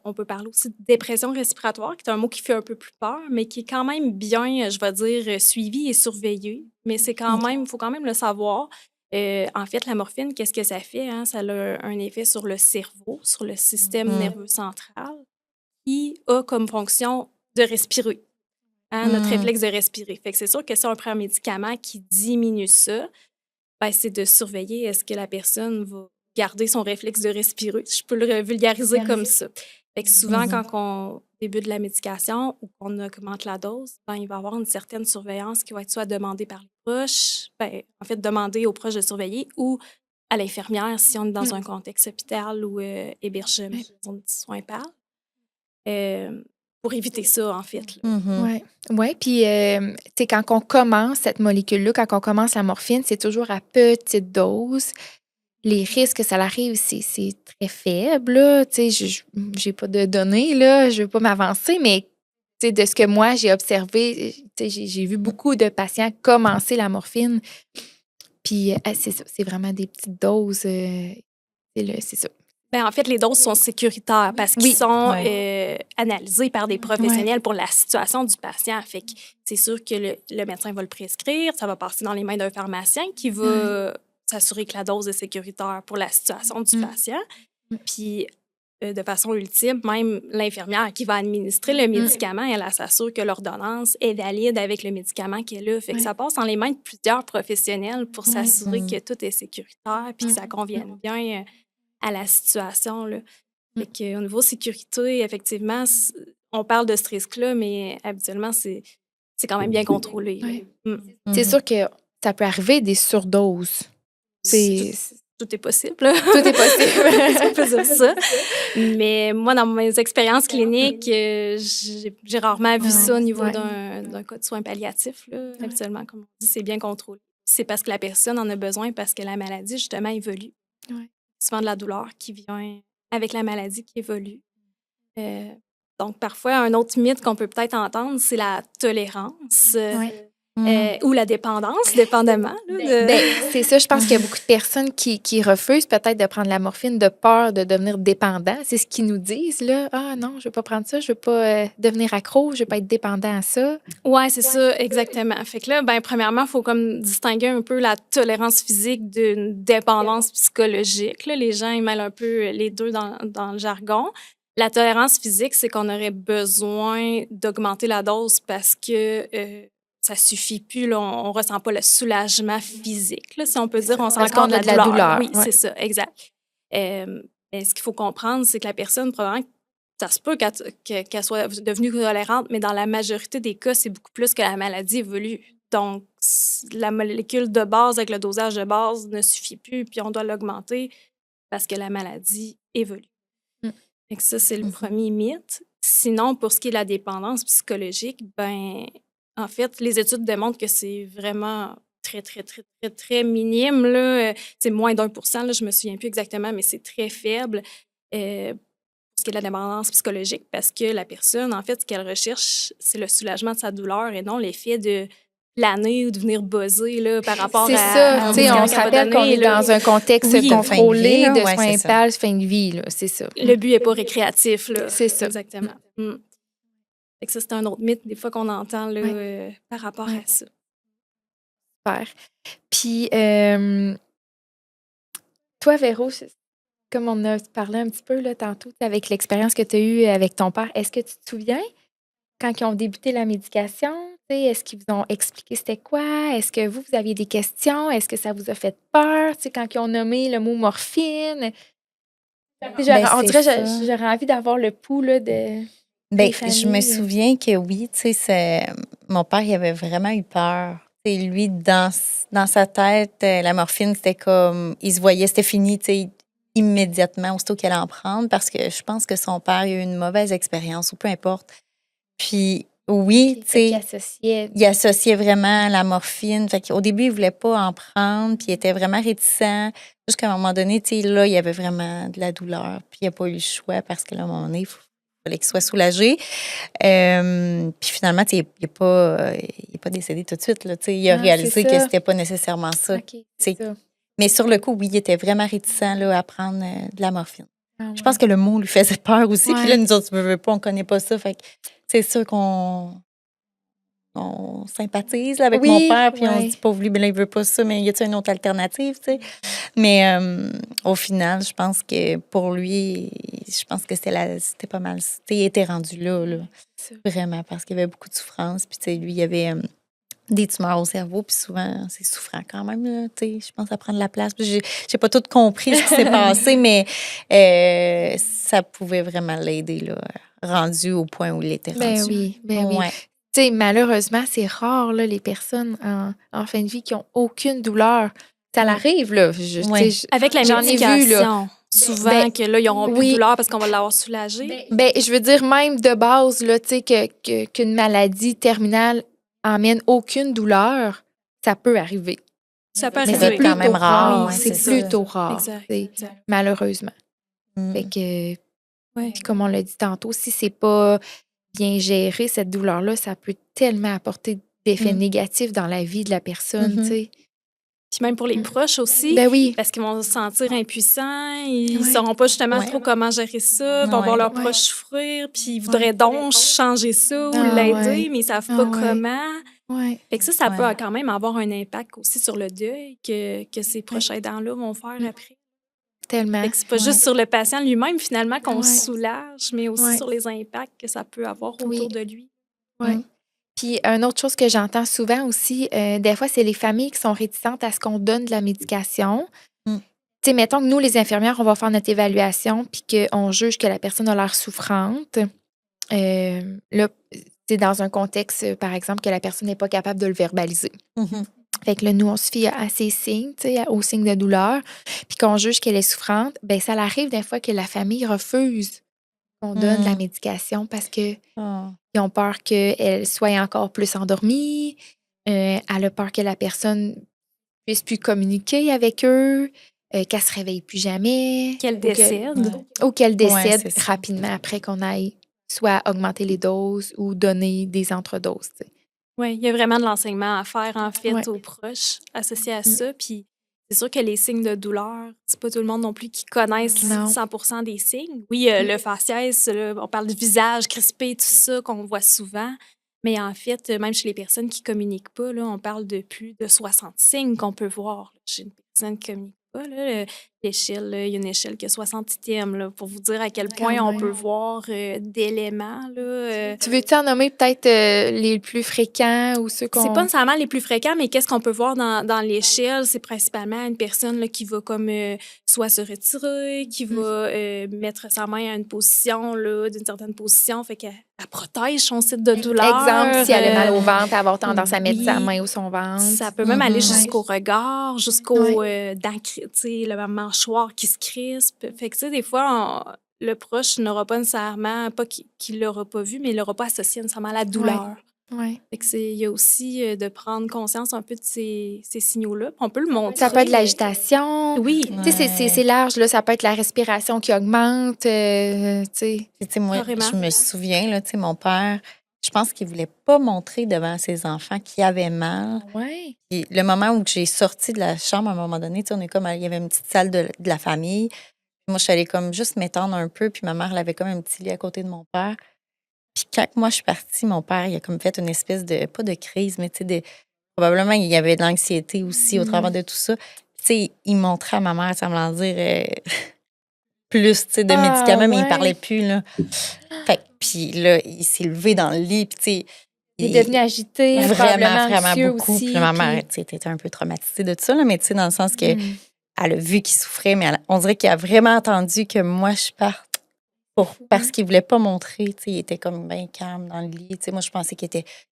on peut parler aussi de dépression respiratoire, qui est un mot qui fait un peu plus peur, mais qui est quand même bien, je vais dire, suivi et surveillé. Mais c'est quand OK. même, il faut quand même le savoir. En fait, la morphine, qu'est-ce que ça fait? Hein? Ça a un effet sur le cerveau, sur le système nerveux central, qui a comme fonction de respirer. Hein, notre réflexe de respirer. Fait que c'est sûr que si on prend un médicament qui diminue ça, c'est de surveiller est-ce que la personne va garder son réflexe de respirer. Je peux le vulgariser comme ça. Fait que souvent, quand on débute la médication ou qu'on augmente la dose, il va y avoir une certaine surveillance qui va être soit demandée par les proches, en fait, demandée aux proches de surveiller ou à l'infirmière si on est dans un contexte hôpital ou hébergement, de soins parlent. Pour éviter ça, en fait. Là. Oui. Ouais, puis, tu sais, quand on commence cette molécule-là, quand on commence la morphine, c'est toujours à petite dose. Les risques que ça arrive, c'est très faible. Là. Tu sais, j'ai pas de données, là, je veux pas m'avancer, mais tu sais, de ce que moi, j'ai observé, tu sais, j'ai vu beaucoup de patients commencer la morphine. Puis, c'est ça, c'est vraiment des petites doses. C'est ça. En fait, les doses sont sécuritaires parce qu'ils sont analysés par des professionnels pour la situation du patient. Fait que c'est sûr que le médecin va le prescrire, ça va passer dans les mains d'un pharmacien qui va s'assurer que la dose est sécuritaire pour la situation du patient. Puis, de façon ultime, même l'infirmière qui va administrer le médicament, elle s'assure que l'ordonnance est valide avec le médicament qu'elle a. Fait que ça passe dans les mains de plusieurs professionnels pour s'assurer que tout est sécuritaire puis que ça convienne bien à la situation. Là. Fait qu'au niveau sécurité, effectivement, on parle de ce risque-là, mais habituellement, c'est quand même bien contrôlé. C'est sûr que ça peut arriver des surdoses. Tout est possible. Là. Tout est possible. On peut dire ça. Mais moi, dans mes expériences cliniques, j'ai rarement vu ça au niveau d'un cas de soins palliatifs. Là. Habituellement, comme on dit, c'est bien contrôlé. C'est parce que la personne en a besoin parce que la maladie, justement, évolue. Souvent de la douleur qui vient avec la maladie qui évolue. Donc, parfois, un autre mythe qu'on peut peut-être entendre, c'est la tolérance ou la dépendance, dépendamment. Là, c'est ça, je pense qu'il y a beaucoup de personnes qui refusent peut-être de prendre la morphine de peur de devenir dépendant. C'est ce qu'ils nous disent, là. Ah non, je ne veux pas prendre ça, je ne veux pas devenir accro, je ne veux pas être dépendant à ça. Oui, c'est ça, exactement. Fait que là, premièrement, il faut comme distinguer un peu la tolérance physique d'une dépendance psychologique. Là. Les gens, ils mêlent un peu les deux dans le jargon. La tolérance physique, c'est qu'on aurait besoin d'augmenter la dose parce que ça suffit plus. Là, on ressent pas le soulagement physique. Là, si on peut dire, on sent encore de la douleur. Oui, c'est ça, exact. Mais ce qu'il faut comprendre, c'est que la personne, probablement, ça se peut qu'elle soit devenue tolérante, mais dans la majorité des cas, c'est beaucoup plus que la maladie évolue. Donc, la molécule de base avec le dosage de base ne suffit plus, puis on doit l'augmenter parce que la maladie évolue. Fait que ça, c'est le premier mythe. Sinon, pour ce qui est de la dépendance psychologique, en fait, les études démontrent que c'est vraiment très, très, très, très, très minime. Là. C'est moins d'1%, là, je me souviens plus exactement, mais c'est très faible pour ce qui est de la dépendance psychologique parce que la personne, en fait, ce qu'elle recherche, c'est le soulagement de sa douleur et non l'effet de planer ou de venir buzzer là, par rapport à... C'est ça. On se rappelle qu'on est dans un contexte contrôlé de soins PAL, fin de vie. Là, c'est ça. Le but n'est pas récréatif. Là. C'est ça. Exactement. Fait que ça, c'est un autre mythe, des fois, qu'on entend là, par rapport à ça. Super. Puis, toi, Véro, comme on a parlé un petit peu là, tantôt, avec l'expérience que tu as eue avec ton père, est-ce que tu te souviens quand ils ont débuté la médication? Est-ce qu'ils vous ont expliqué c'était quoi? Est-ce que vous aviez des questions? Est-ce que ça vous a fait peur? Quand ils ont nommé le mot morphine? On dirait que j'aurais envie d'avoir le pouls là, de... je me souviens que oui, mon père, il avait vraiment eu peur. T'sais, lui, dans sa tête, la morphine, c'était comme, il se voyait, c'était fini, immédiatement, aussitôt qu'elle allait en prendre, parce que je pense que son père a eu une mauvaise expérience, ou peu importe. Puis, oui, il associait vraiment la morphine. Fait qu'au début, il ne voulait pas en prendre, puis il était vraiment réticent. Jusqu'à un moment donné, là, il y avait vraiment de la douleur, puis il n'a pas eu le choix, parce que là, à un moment donné, il fallait qu'il soit soulagé. Puis finalement, tu sais, il n'est pas décédé tout de suite. Là, tu sais, il a Ah, réalisé c'est que ça. c'était pas nécessairement ça. OK, Tu c'est sais. ça. Mais sur le coup, oui, il était vraiment réticent là, à prendre de la morphine. Ah Je pense ouais. que le mot lui faisait peur aussi. Puis là, Ouais. nous autres, veux pas, on connaît pas ça. Fait que c'est sûr qu'on sympathise là, avec mon Oui, père. Puis on se ouais. dit, pauvre lui, ben là, il veut pas ça, mais y a-t-il une autre alternative, tu sais? Mais au final, je pense que pour lui, je pense que c'était pas mal. Tu sais, il était rendu là, C'est ça. vraiment, parce qu'il y avait beaucoup de souffrance. Puis, tu sais, lui, il y avait des tumeurs au cerveau, puis souvent, c'est souffrant quand même, là, tu sais, je pense à prendre la place. Puis j'ai pas tout compris ce qui s'est passé, mais ça pouvait vraiment l'aider, là, rendu au point où il était Ben rendu. oui, ben oui. Ouais. Tu sais, malheureusement, c'est rare, là, les personnes en fin de vie qui ont aucune douleur. Ça l'arrive, là. Ouais. Avec la J'en ai vu, là. médication, souvent Ben, que là, ils n'auront plus de oui. douleur parce qu'on va l'avoir soulagé. Ben, je veux dire, même de base, là, tu sais, qu'une maladie terminale emmène aucune douleur, ça peut arriver. Ça peut Mais Ça doit c'est être quand plutôt même rare. rare. ouais, C'est ça. plutôt rare, Exact, tu sais, exact. malheureusement. Mm. Fait que, Ouais. puis comme on l'a dit tantôt, si c'est pas bien géré, cette douleur-là, ça peut tellement apporter d'effets Mm. négatifs dans la vie de la personne, Mhm. tu sais. Puis même pour les proches aussi, Ben oui. parce qu'ils vont se sentir impuissants, ils ne Ouais. sauront pas justement Ouais. trop comment gérer ça, ils vont Ouais. voir leurs Ouais. proches souffrir, puis ils voudraient donc changer ça ou Ah l'aider, ouais. mais ils ne savent Ah pas ouais. comment. Ouais. Fait que ça peut Ouais. quand même avoir un impact aussi sur le deuil que ces proches aidants-là vont faire après. Tellement. Fait que c'est pas Ouais. juste sur le patient lui-même, finalement, qu'on Ouais. soulage, mais aussi Ouais. sur les impacts que ça peut avoir autour Oui. de lui. Ouais. Mm. Puis, une autre chose que j'entends souvent aussi, des fois, c'est les familles qui sont réticentes à ce qu'on donne de la médication. Mm. Tu sais, mettons que nous, les infirmières, on va faire notre évaluation puis qu'on juge que la personne a l'air souffrante. Là, c'est dans un contexte, par exemple, que la personne n'est pas capable de le verbaliser. Mhm. Fait que là, nous, on se fie à ces signes, tu sais, aux signes de douleur. Puis qu'on juge qu'elle est souffrante, bien, ça arrive des fois que la famille refuse qu'on donne de la Mm. médication parce que Ah. ils ont peur qu'elle soit encore plus endormie. Elle a peur que la personne puisse plus communiquer avec eux, qu'elle se réveille plus jamais. Qu'elle ou décède. Ou qu'elle décède c'est ça. rapidement après qu'on aille soit augmenter les doses ou donner des entredoses. tu sais. Oui, il y a vraiment de l'enseignement à faire, en fait, Ouais. aux proches associés à ça. Puis c'est sûr que les signes de douleur, c'est pas tout le monde non plus qui connaissent Non. 100% des signes. Oui, le faciès, là, on parle du visage crispé, tout ça qu'on voit souvent. Mais en fait, même chez les personnes qui communiquent pas, là, on parle de plus de 60 signes qu'on peut voir chez une personne qui communique pas. Là, l'échelle, là, il y a une échelle qui a 60 items, là, pour vous dire à quel point on même. peut voir d'éléments. Là, Tu veux-tu en nommer peut-être les plus fréquents ou ceux qu'on... c'est pas nécessairement les plus fréquents, mais qu'est-ce qu'on peut voir dans l'échelle? C'est principalement une personne là, qui va comme soit se retirer, qui va mettre sa main à une position, là, d'une certaine position, fait qu'elle protège son site de douleur. Exemple, si elle a mal au ventre, avoir tendance à mettre sa oui. main ou son ventre. Ça peut même aller Mhm. jusqu'au regard, jusqu'au dents, tu sais, le mâchoire qui se crispe. Fait que, tu sais, des fois, le proche n'aura pas nécessairement, pas qu'il l'aura pas vu, mais il l'aura pas associé nécessairement à la douleur. Ouais. Fait que il y a aussi de prendre conscience un peu de ces signaux-là. Puis on peut le montrer. Ça peut être l'agitation. Oui. Tu sais, c'est large, là. Ça peut être la respiration qui augmente, tu sais. Puis, tu sais, moi, Carrément. je me souviens, là, tu sais, mon père, je pense qu'il voulait pas montrer devant ses enfants qu'il avait mal. Ouais. Puis le moment où j'ai sorti de la chambre, à un moment donné, tu sais, on est comme, il y avait une petite salle de la famille. Moi, je suis allée comme juste m'étendre un peu, puis ma mère, elle avait comme un petit lit à côté de mon père. Puis quand moi, je suis partie, mon père, il a comme fait une espèce de, pas de crise, mais tu sais, probablement, il y avait de l'anxiété aussi au travers de tout ça. Puis, tu sais, il montrait à ma mère, semblant dire plus, tu sais, de médicaments, mais il parlait plus, là. Fait que, puis là, il s'est levé dans le lit, puis tu sais, Il est devenu agité, vraiment anxieux beaucoup. aussi. Puis ma mère, tu sais, était un peu traumatisée de tout ça, là, mais tu sais, dans le sens que elle a vu qu'il souffrait, mais on dirait qu'il a vraiment attendu que moi, je parte parce qu'il voulait pas montrer, tu sais, il était comme bien calme dans le lit. Tu sais, moi, je pensais qu'il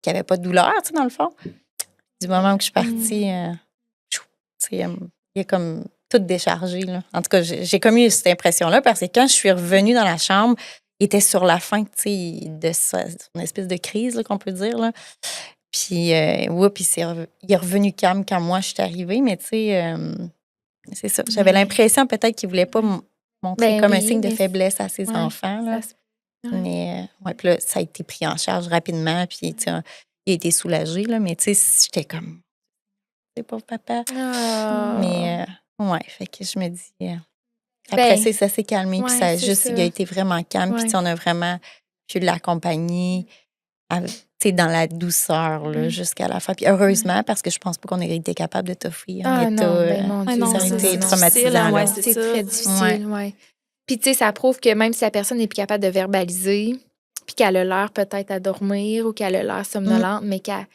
avait pas de douleur, tu sais, dans le fond. Du moment où je suis partie, tu sais, il a comme tout déchargé, là. En tout cas, j'ai comme eu cette impression-là parce que quand je suis revenue dans la chambre, il était sur la fin, tu sais, de son espèce de crise, là, qu'on peut dire, là. Puis, puis il est revenu calme quand moi, je suis arrivée, mais tu sais, c'est ça. J'avais l'impression peut-être qu'il voulait pas montrer Ben comme un oui, signe de mais faiblesse à ses ouais, enfants, là. Mais, ouais, puis là, ça a été pris en charge rapidement, puis, tu sais, il a été soulagé, là, mais, tu sais, j'étais comme, c'est pauvre papa. Ah. Mais, ouais, fait que je me dis, après Ben, ça s'est calmé, puis ouais, ça a c'est juste, il a ça. été vraiment calme, puis, Ouais. tu sais, on a vraiment pu l'accompagner, tu sais, dans la douceur, là, jusqu'à la fin. Puis, heureusement, parce que je pense pas qu'on aurait été capable de t'offrir un Ah état. non, ben mon Ah Dieu, non, Ça aurait non, été non, non. traumatisant, hein, ouais, là. c'est C'est ça. très difficile, ouais. Puis, tu sais, ça prouve que même si la personne n'est plus capable de verbaliser, puis qu'elle a l'air peut-être à dormir ou qu'elle a l'air somnolente, mais qu'elle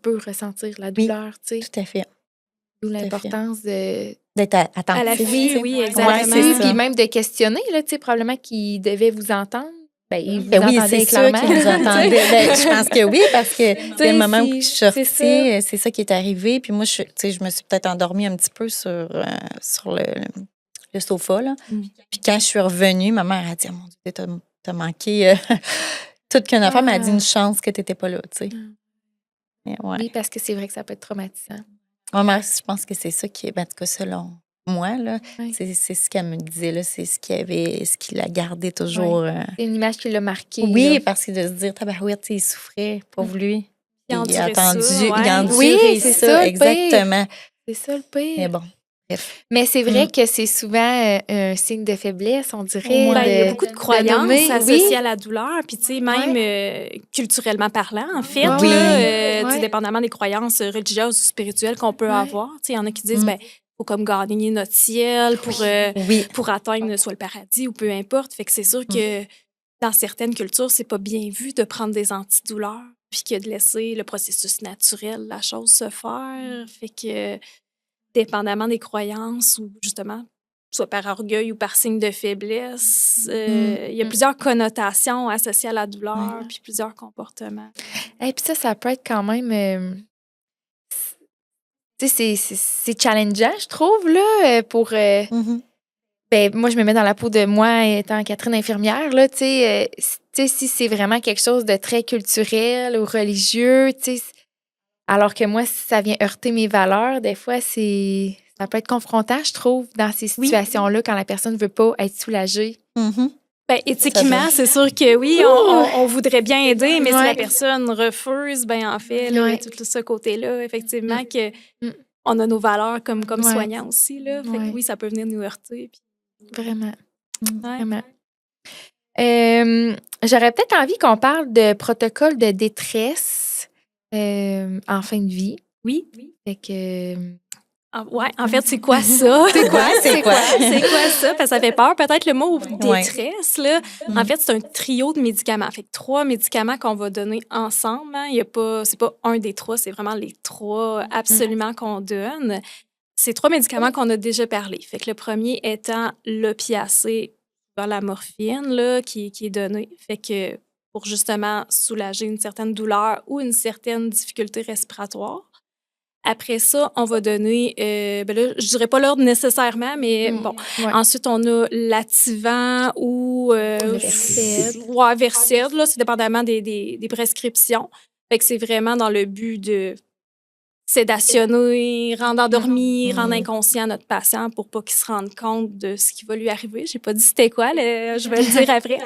peut ressentir la Oui, douleur, tu sais. tout à fait. D'où Tout à fait. l'importance de D'être attentif. À l'affût, tu sais. oui, Ouais, exactement. c'est là-dessus, ça. puis même de questionner, là, tu sais, probablement qu'ils devaient vous entendre. Ben, ils vous Ben oui, entendaient c'est sûr clairement. qu'ils nous entendaient. Ben, je pense que oui, parce que le moment où je suis c'est sortie, c'est ça qui est arrivé. Puis moi, tu sais, je me suis peut-être endormie un petit peu sur le sofa, là. Puis quand je suis revenue, ma mère a dit, oh, mon Dieu, t'as manqué toute qu'une affaire, mais elle a dit une chance que t'étais pas là, tu sais. Mais ouais. Oui, parce que c'est vrai que ça peut être traumatisant. Ma mère, je pense que c'est ça qui est, ben, en tout cas, selon moi, là, Oui. c'est ce qu'elle me disait, là, c'est ce qu'il a gardé toujours. C'est une image qui l'a marqué. Oui, là. parce que de se dire, tabarouette, il souffrait, pauvre lui. Il a Il a enduré ça, attendu, il a ouais. enduré Oui, c'est ça, le pire. exactement. C'est ça le pire. Mais bon, bref. Mais c'est vrai que c'est souvent un signe de faiblesse, on dirait. Ben, il y a de- beaucoup de de croyances nommer, associées oui. à la douleur, puis tu sais, même culturellement parlant, en fait, Oui. là, tu sais, Ouais. dépendamment des croyances religieuses ou spirituelles qu'on peut avoir, tu sais, il y en a qui disent, ben, faut comme gagner notre ciel Oui. pour atteindre soit le paradis ou peu importe. Fait que c'est sûr que dans certaines cultures, c'est pas bien vu de prendre des antidouleurs, puis que de laisser le processus naturel, la chose se faire. Fait que, dépendamment des croyances ou justement, soit par orgueil ou par signe de faiblesse, il y a plusieurs connotations associées à la douleur, puis plusieurs comportements. Et puis ça peut être quand même. Tu sais, c'est challengeant, je trouve, là, pour. Ben, moi, je me mets dans la peau de moi étant Catherine infirmière, là, tu sais, si c'est vraiment quelque chose de très culturel ou religieux, tu sais, alors que moi, si ça vient heurter mes valeurs, des fois, ça peut être confrontant, je trouve, dans ces situations-là, quand la personne ne veut pas être soulagée. Ben, éthiquement, c'est sûr que oui, on voudrait bien aider, mais si la personne refuse, ben en fait, là, tout ce côté-là, effectivement, que on a nos valeurs comme soignants aussi, là. Fait que oui, ça peut venir nous heurter. Puis... Vraiment. Ouais. Vraiment. J'aurais peut-être envie qu'on parle de protocole de détresse en fin de vie. Oui. Fait que... ouais, en fait, c'est quoi ça? C'est quoi? C'est quoi ça? Parce que ça fait peur. Peut-être le mot détresse, là. En fait, c'est un trio de médicaments. Fait que 3 médicaments qu'on va donner ensemble. Hein. C'est pas un des 3, c'est vraiment les 3 absolument qu'on donne. C'est 3 médicaments qu'on a déjà parlé. Fait que le premier étant l'opiacé, la morphine, là, qui est donnée. Fait que pour justement soulager une certaine douleur ou une certaine difficulté respiratoire. Après ça, on va donner, ben là, je dirais pas l'ordre nécessairement, mais bon. Ensuite, on a l'Ativan ou Versed. Ouais, Versed, là, c'est dépendamment des prescriptions. Fait que c'est vraiment dans le but de sédationner, rendre endormi, rendre inconscient notre patient pour pas qu'il se rende compte de ce qui va lui arriver. J'ai pas dit c'était quoi, je vais le dire après.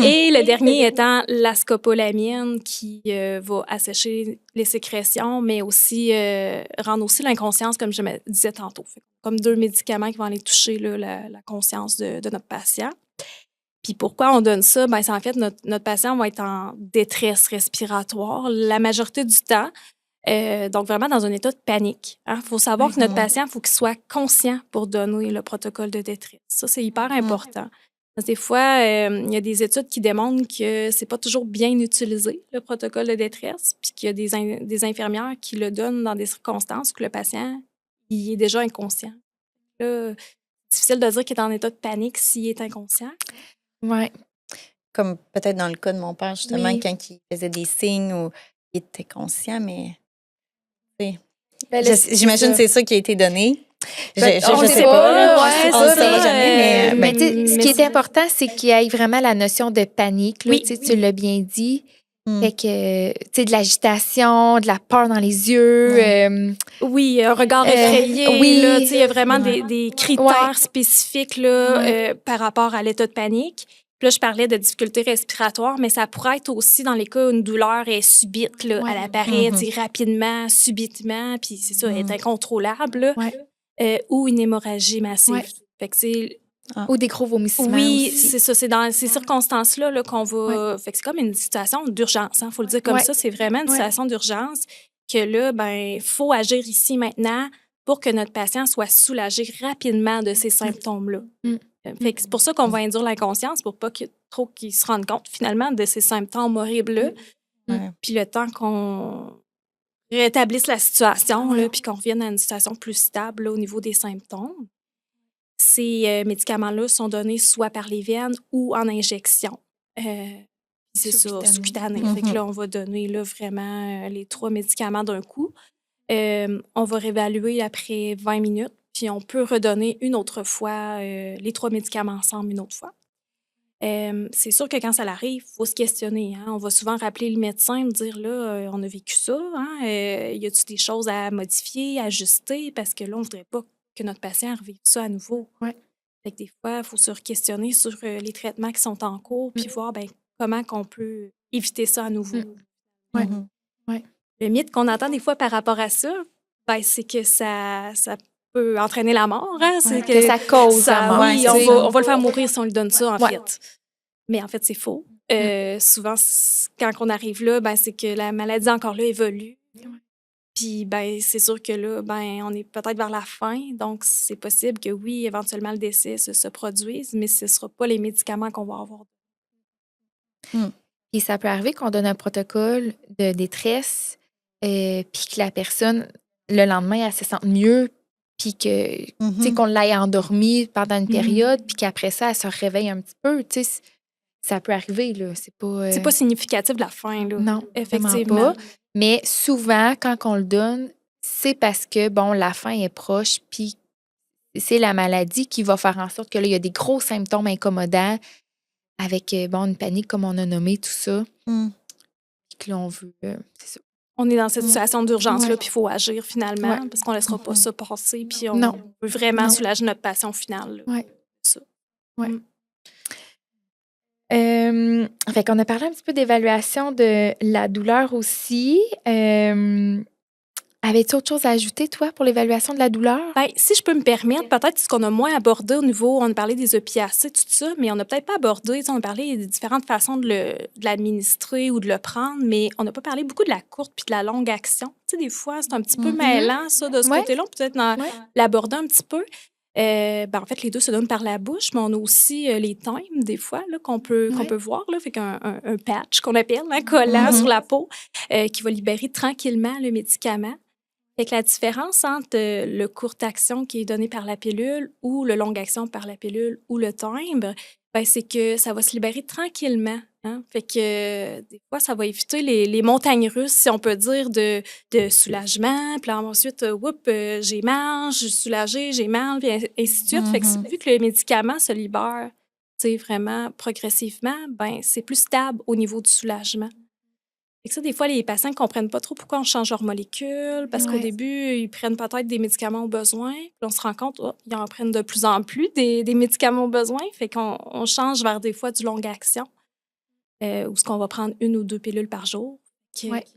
Et le dernier étant la scopolamine qui va assécher les sécrétions, mais aussi rendre aussi l'inconscience, comme je me disais tantôt. Fait, comme 2 médicaments qui vont aller toucher là, la conscience de notre patient. Puis pourquoi on donne ça? Ben, c'est en fait notre patient va être en détresse respiratoire la majorité du temps. Donc, vraiment dans un état de panique. Il faut savoir que notre patient, il faut qu'il soit conscient pour donner le protocole de détresse. Ça, c'est hyper important. Parce que des fois, il y a des études qui démontrent que c'est pas toujours bien utilisé, le protocole de détresse, puis qu'il y a des infirmières qui le donnent dans des circonstances où le patient il est déjà inconscient. Là, c'est difficile de dire qu'il est en état de panique s'il est inconscient. Oui. Comme peut-être dans le cas de mon père, justement, quand il faisait des signes où il était conscient, mais... J'imagine que c'est ça qui a été donné. Je sais pas. On ne le saura jamais, mais ce qui est important, c'est qu'il y ait vraiment la notion de panique. Là, tu l'as bien dit. Fait que, tu sais, de l'agitation, de la peur dans les yeux. Oui, un regard effrayé. Oui. Là, il y a vraiment des critères spécifiques là, par rapport à l'état de panique. Puis Là, je parlais de difficultés respiratoires, mais ça pourrait être aussi dans les cas où une douleur est subite. Là, Ouais. Elle apparaît rapidement, subitement, puis c'est ça, elle est incontrôlable. Là, Ouais. ou une hémorragie massive. Ouais. Fait que c'est... Ou des gros vomissements Oui, aussi. c'est ça. C'est dans ces circonstances-là là, qu'on va... Fait que c'est comme une situation d'urgence. Il faut le dire comme ça. C'est vraiment une situation d'urgence que là, ben, faut agir ici maintenant pour que notre patient soit soulagé rapidement de ces symptômes-là. Fait que c'est pour ça qu'on va induire l'inconscience pour pas qu'il se rende compte finalement de ces symptômes horribles-là. Puis le temps qu'on rétablisse la situation, là, puis qu'on revienne à une situation plus stable là, au niveau des symptômes. Ces médicaments-là sont donnés soit par les veines ou en injection. C'est ça, sous-cutané. Fait que là, on va donner là, vraiment les 3 médicaments d'un coup. On va réévaluer après 20 minutes, puis on peut redonner une autre fois les 3 médicaments ensemble une autre fois. C'est sûr que quand ça arrive, il faut se questionner. Hein? On va souvent rappeler le médecin, me dire là, on a vécu ça. Hein? Y a-t-il des choses à modifier, à ajuster? Parce que là, on ne voudrait pas que notre patient revive ça à nouveau. Fait que des fois, il faut se questionner sur les traitements qui sont en cours, puis voir ben, comment on peut éviter ça à nouveau. Le mythe qu'on entend des fois par rapport à ça, ben, c'est que ça peut entraîner la mort. Hein? C'est que ça cause la mort. Oui, on va le faire mourir si on lui donne ça, en fait. Mais en fait, c'est faux. Souvent, quand on arrive là, ben, c'est que la maladie encore là évolue. Puis, ben, c'est sûr que là, ben, on est peut-être vers la fin. Donc, c'est possible que oui, éventuellement, le décès se produise, mais ce ne sera pas les médicaments qu'on va avoir. Et ça peut arriver qu'on donne un protocole de détresse, puis que la personne, le lendemain, elle se sente mieux, puis que, tu sais, qu'on l'ait endormie pendant une période, puis qu'après ça, elle se réveille un petit peu, tu sais. Ça peut arriver, là. C'est pas significatif de la fin, là. Non, effectivement. Pas. Mais souvent, quand on le donne, c'est parce que, bon, la fin est proche, puis c'est la maladie qui va faire en sorte que là, il y a des gros symptômes incommodants avec, bon, une panique, comme on a nommé, tout ça. Puis que là, on veut... c'est ça. On est dans cette situation d'urgence-là, puis il faut agir finalement, parce qu'on ne laissera pas ça passer, puis on veut vraiment soulager notre patient final. Ça. Fait qu'on a parlé un petit peu d'évaluation de la douleur aussi. Avais-tu autre chose à ajouter, toi, pour l'évaluation de la douleur? Bien, si je peux me permettre, peut-être ce qu'on a moins abordé au niveau, on a parlé des opiacés, tout ça, mais on n'a peut-être pas abordé, on a parlé des différentes façons de l'administrer ou de le prendre, mais on n'a pas parlé beaucoup de la courte puis de la longue action. Tu sais, des fois, c'est un petit peu mêlant, ça, de ce côté-là. On peut peut-être l'aborder un petit peu. En fait, les deux se donnent par la bouche, mais on a aussi les thymes, des fois, là, qu'on peut voir. Là, fait qu'un patch qu'on appelle, un collant sur la peau, qui va libérer tranquillement le médicament. Fait que la différence entre le courte action qui est donné par la pilule ou le longue action par la pilule ou le timbre, ben, c'est que ça va se libérer tranquillement. Hein? Fait que des fois, ça va éviter les montagnes russes, si on peut dire, de soulagement. Puis là, ensuite, j'ai mal, je suis soulagée, j'ai mal, puis ainsi de suite. Fait que vu que le médicament se libère vraiment progressivement, ben, c'est plus stable au niveau du soulagement. Fait que ça, des fois, les patients ne comprennent pas trop pourquoi on change leur molécule, parce qu'au début, ils prennent peut-être des médicaments au besoin, puis on se rend compte qu'ils en prennent de plus en plus des médicaments au besoin, fait qu'on change vers des fois du longue action, où ce qu'on va prendre 1 ou 2 pilules par jour.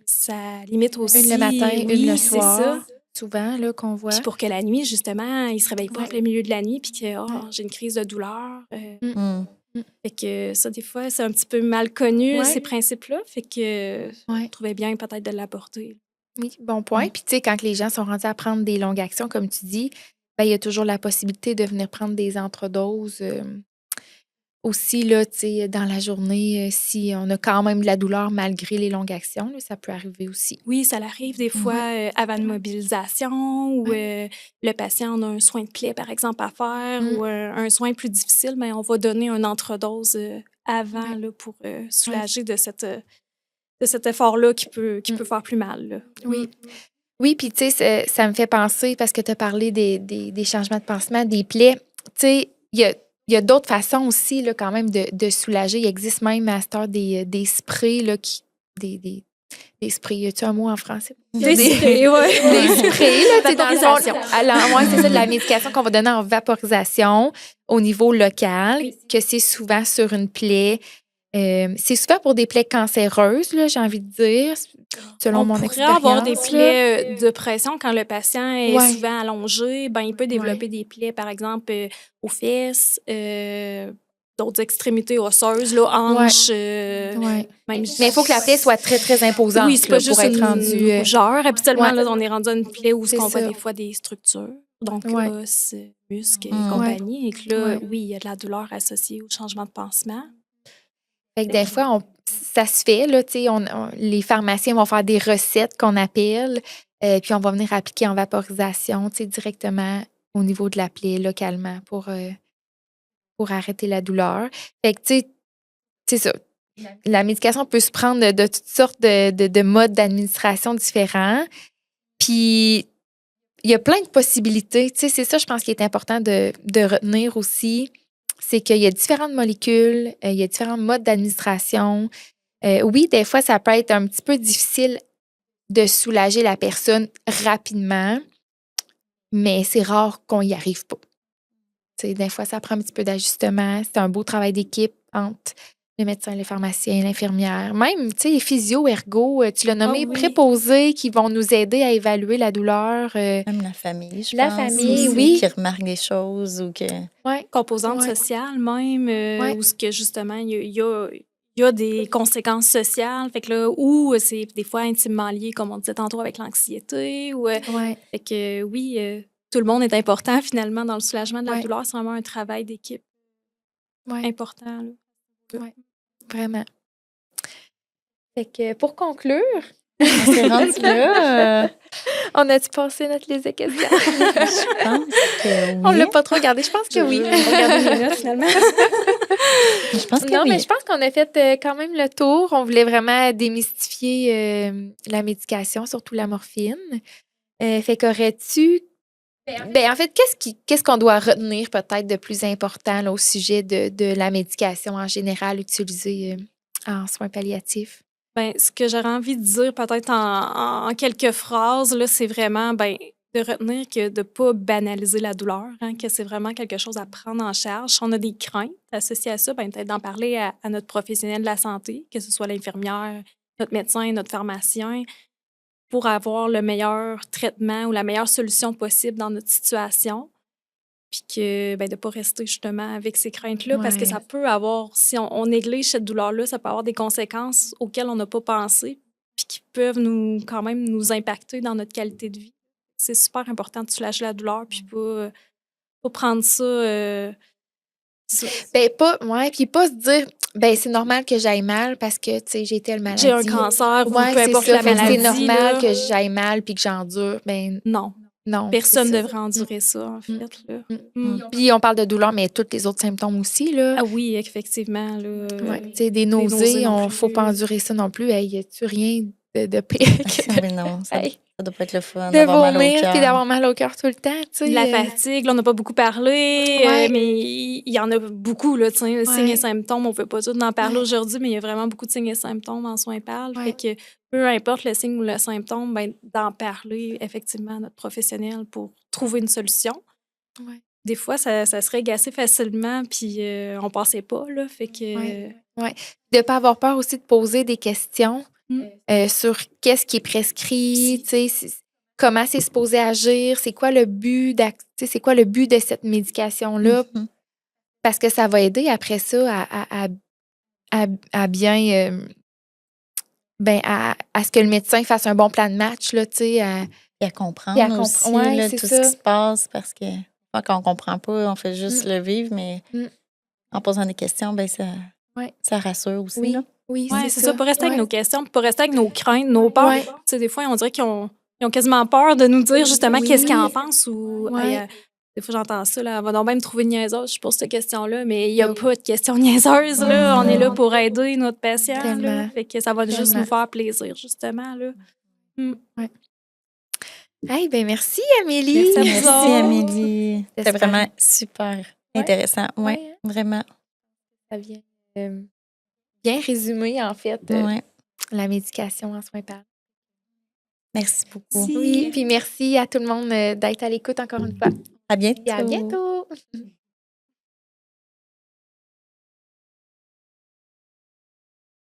Ça limite aussi... Une le matin, une le soir. Ça. Souvent, là, qu'on voit. Puis pour que la nuit, justement, ils ne se réveillent pas en plein milieu de la nuit, puis que j'ai une crise de douleur. Fait que ça, des fois, c'est un petit peu mal connu, ces principes-là. Fait que je trouvais bien peut-être de l'aborder. Oui, bon point. Puis, tu sais, quand les gens sont rendus à prendre des longues actions, comme tu dis, ben, il y a toujours la possibilité de venir prendre des entredoses. Aussi, là, tu sais, dans la journée, si on a quand même de la douleur malgré les longues actions, là, ça peut arriver aussi. Oui, ça arrive des fois avant une mobilisation ou le patient a un soin de plaie, par exemple, à faire ou un soin plus difficile, mais on va donner une entredose avant là, pour soulager de cet effort-là qui peut faire plus mal. Là. Oui, puis tu sais, ça me fait penser, parce que tu as parlé des changements de pansement, des plaies. Tu sais, il y a d'autres façons aussi, là, quand même, de soulager. Il existe même à cette heure des sprays, là, des sprays. Y a-tu un mot en français? Des sprays, oui. Des sprays, là, tu sais, dans le fond, c'est ça, de la médication qu'on va donner en vaporisation au niveau local, Oui. que c'est souvent sur une plaie. C'est souvent pour des plaies cancéreuses, là, j'ai envie de dire, selon On mon pourrait expérience. avoir des là. plaies de pression quand le patient est Ouais. souvent allongé. Ben, il peut développer Ouais. des plaies, par exemple, aux fesses, d'autres extrémités osseuses, là, hanches. Ouais. Même Mais il faut que la plaie soit très, très imposante Oui, c'est là, pas juste pour être une rendue. rougeur. Habituellement, Ouais. là, on est rendu à une plaie où C'est on voit ça. des fois des structures, donc Ouais. os, muscles et Mm. compagnie. Et que là, Ouais. oui, il y a de la douleur associée au changement de pansement. Fait que des fois, ça se fait, là, tu sais, les pharmaciens vont faire des recettes qu'on appelle, puis on va venir appliquer en vaporisation, tu sais, directement au niveau de la plaie, localement, pour arrêter la douleur. Fait que, tu sais, c'est ça. La médication peut se prendre de toutes sortes de modes d'administration différents. Puis, il y a plein de possibilités. Tu sais, c'est ça, je pense, qui est important de retenir aussi. C'est qu'il y a différentes molécules, il y a différents modes d'administration. Oui, des fois, ça peut être un petit peu difficile de soulager la personne rapidement, mais c'est rare qu'on y arrive pas. Tu sais, des fois, ça prend un petit peu d'ajustement. C'est un beau travail d'équipe entre le médecin, le pharmacien, l'infirmière. Même, tu sais, les physio, ergo, tu l'as nommé, oui. préposés qui vont nous aider à évaluer la douleur. Même la famille, je La pense. famille, aussi, oui. Qui remarque des choses ou que. Ouais. Composante Ouais. sociale même, Ouais. où ce que justement, il y a des conséquences sociales. Fait que là, ou c'est des fois intimement lié, comme on disait tantôt, avec l'anxiété. Ou, Ouais. fait que oui, tout le monde est important finalement dans le soulagement de la Ouais. douleur. C'est vraiment un travail d'équipe Ouais. important. Là. Ouais. Vraiment. Fait que pour conclure, On s'est rendu là. on a-tu passé notre liste de questions? Je pense que oui. On l'a pas trop regardé. Je pense que oui. Regardez mes notes finalement. Je pense que Non, oui. mais je pense qu'on a fait quand même le tour. On voulait vraiment démystifier la médication, surtout la morphine. Fait qu'aurais-tu... Ben, en fait, qu'est-ce qu'on doit retenir peut-être de plus important là, au sujet de la médication en général utilisée en soins palliatifs? Ben, ce que j'aurais envie de dire peut-être en quelques phrases, là, c'est vraiment de retenir que de ne pas banaliser la douleur, hein, que c'est vraiment quelque chose à prendre en charge. Si on a des craintes associées à ça, ben, peut-être d'en parler à notre professionnel de la santé, que ce soit l'infirmière, notre médecin, notre pharmacien, pour avoir le meilleur traitement ou la meilleure solution possible dans notre situation. Puis que, de ne pas rester justement avec ces craintes-là, parce que Ouais. ça peut avoir, si on néglige cette douleur-là, ça peut avoir des conséquences auxquelles on n'a pas pensé, puis qui peuvent quand même nous impacter dans notre qualité de vie. C'est super important de soulager la douleur, puis pas prendre ça. Ben, puis pas se dire, ben, c'est normal que j'aille mal parce que, tu sais, j'ai telle maladie. J'ai un cancer, ou Ouais, peu c'est importe ça. la Fait que maladie. c'est normal là. que j'aille mal puis que j'endure. Ben, Non, non. personne ne c'est ça. devrait endurer ça, en fait. Là. Puis on parle de douleur, mais tous les autres symptômes aussi, là. Ah oui, effectivement. Là, Ouais, tu sais, des nausées, non on plus. faut pas endurer ça non plus. Hey, y a-tu rien de pire que Mais non, ça Hey. doit pas être le fun. de d'avoir mal au vomir puis cœur. d'avoir mal au cœur tout le temps, tu sais. La fatigue, là, on n'a pas beaucoup parlé, Ouais. mais il y en a beaucoup, là, signes et symptômes. On ne peut pas tout en parler aujourd'hui, mais il y a vraiment beaucoup de signes et symptômes en soins PAL. Ouais. Fait que peu importe le signe ou le symptôme, d'en parler effectivement à notre professionnel pour trouver une solution. Ouais. Des fois, ça se règle assez facilement, puis on passait pas, là. Fait que... Ouais. De ne pas avoir peur aussi de poser des questions sur qu'est-ce qui est prescrit, tu sais, comment c'est supposé agir, c'est quoi le but c'est quoi le but de cette médication-là, parce que ça va aider après ça à bien à ce que le médecin fasse un bon plan de match, là, tu sais. Et à comprendre aussi ouais, là, c'est tout ça. ce qui se passe parce que quand on comprend pas, on fait juste le vivre, mais en posant des questions, ça rassure aussi. Oui, Là. oui, Ouais, c'est ça. Pas rester avec Ouais. nos questions, pas rester avec nos craintes, nos peurs. Ouais. Tu sais, des fois, on dirait qu'ils ont quasiment peur de nous dire justement Oui. qu'est-ce qu'ils en pensent. Ou, Ouais. hey, des fois, j'entends ça, là, elle va donc même me trouver niaiseuse, je pose cette question-là, mais il n'y a pas de questions niaiseuses. Là. On est là pour aider notre patient. Là. Tellement. Fait que ça va juste nous faire plaisir, justement. Là. Ouais. Hey, ben merci, Amélie. Merci à vous Merci, autres. Amélie. C'était J'espère. vraiment super intéressant. Oui, Ouais. vraiment. Ça vient bien résumer, en fait, Ouais. la médication en soins PAL. Merci beaucoup. Oui, puis merci à tout le monde d'être à l'écoute encore une fois. À bientôt. Et à bientôt.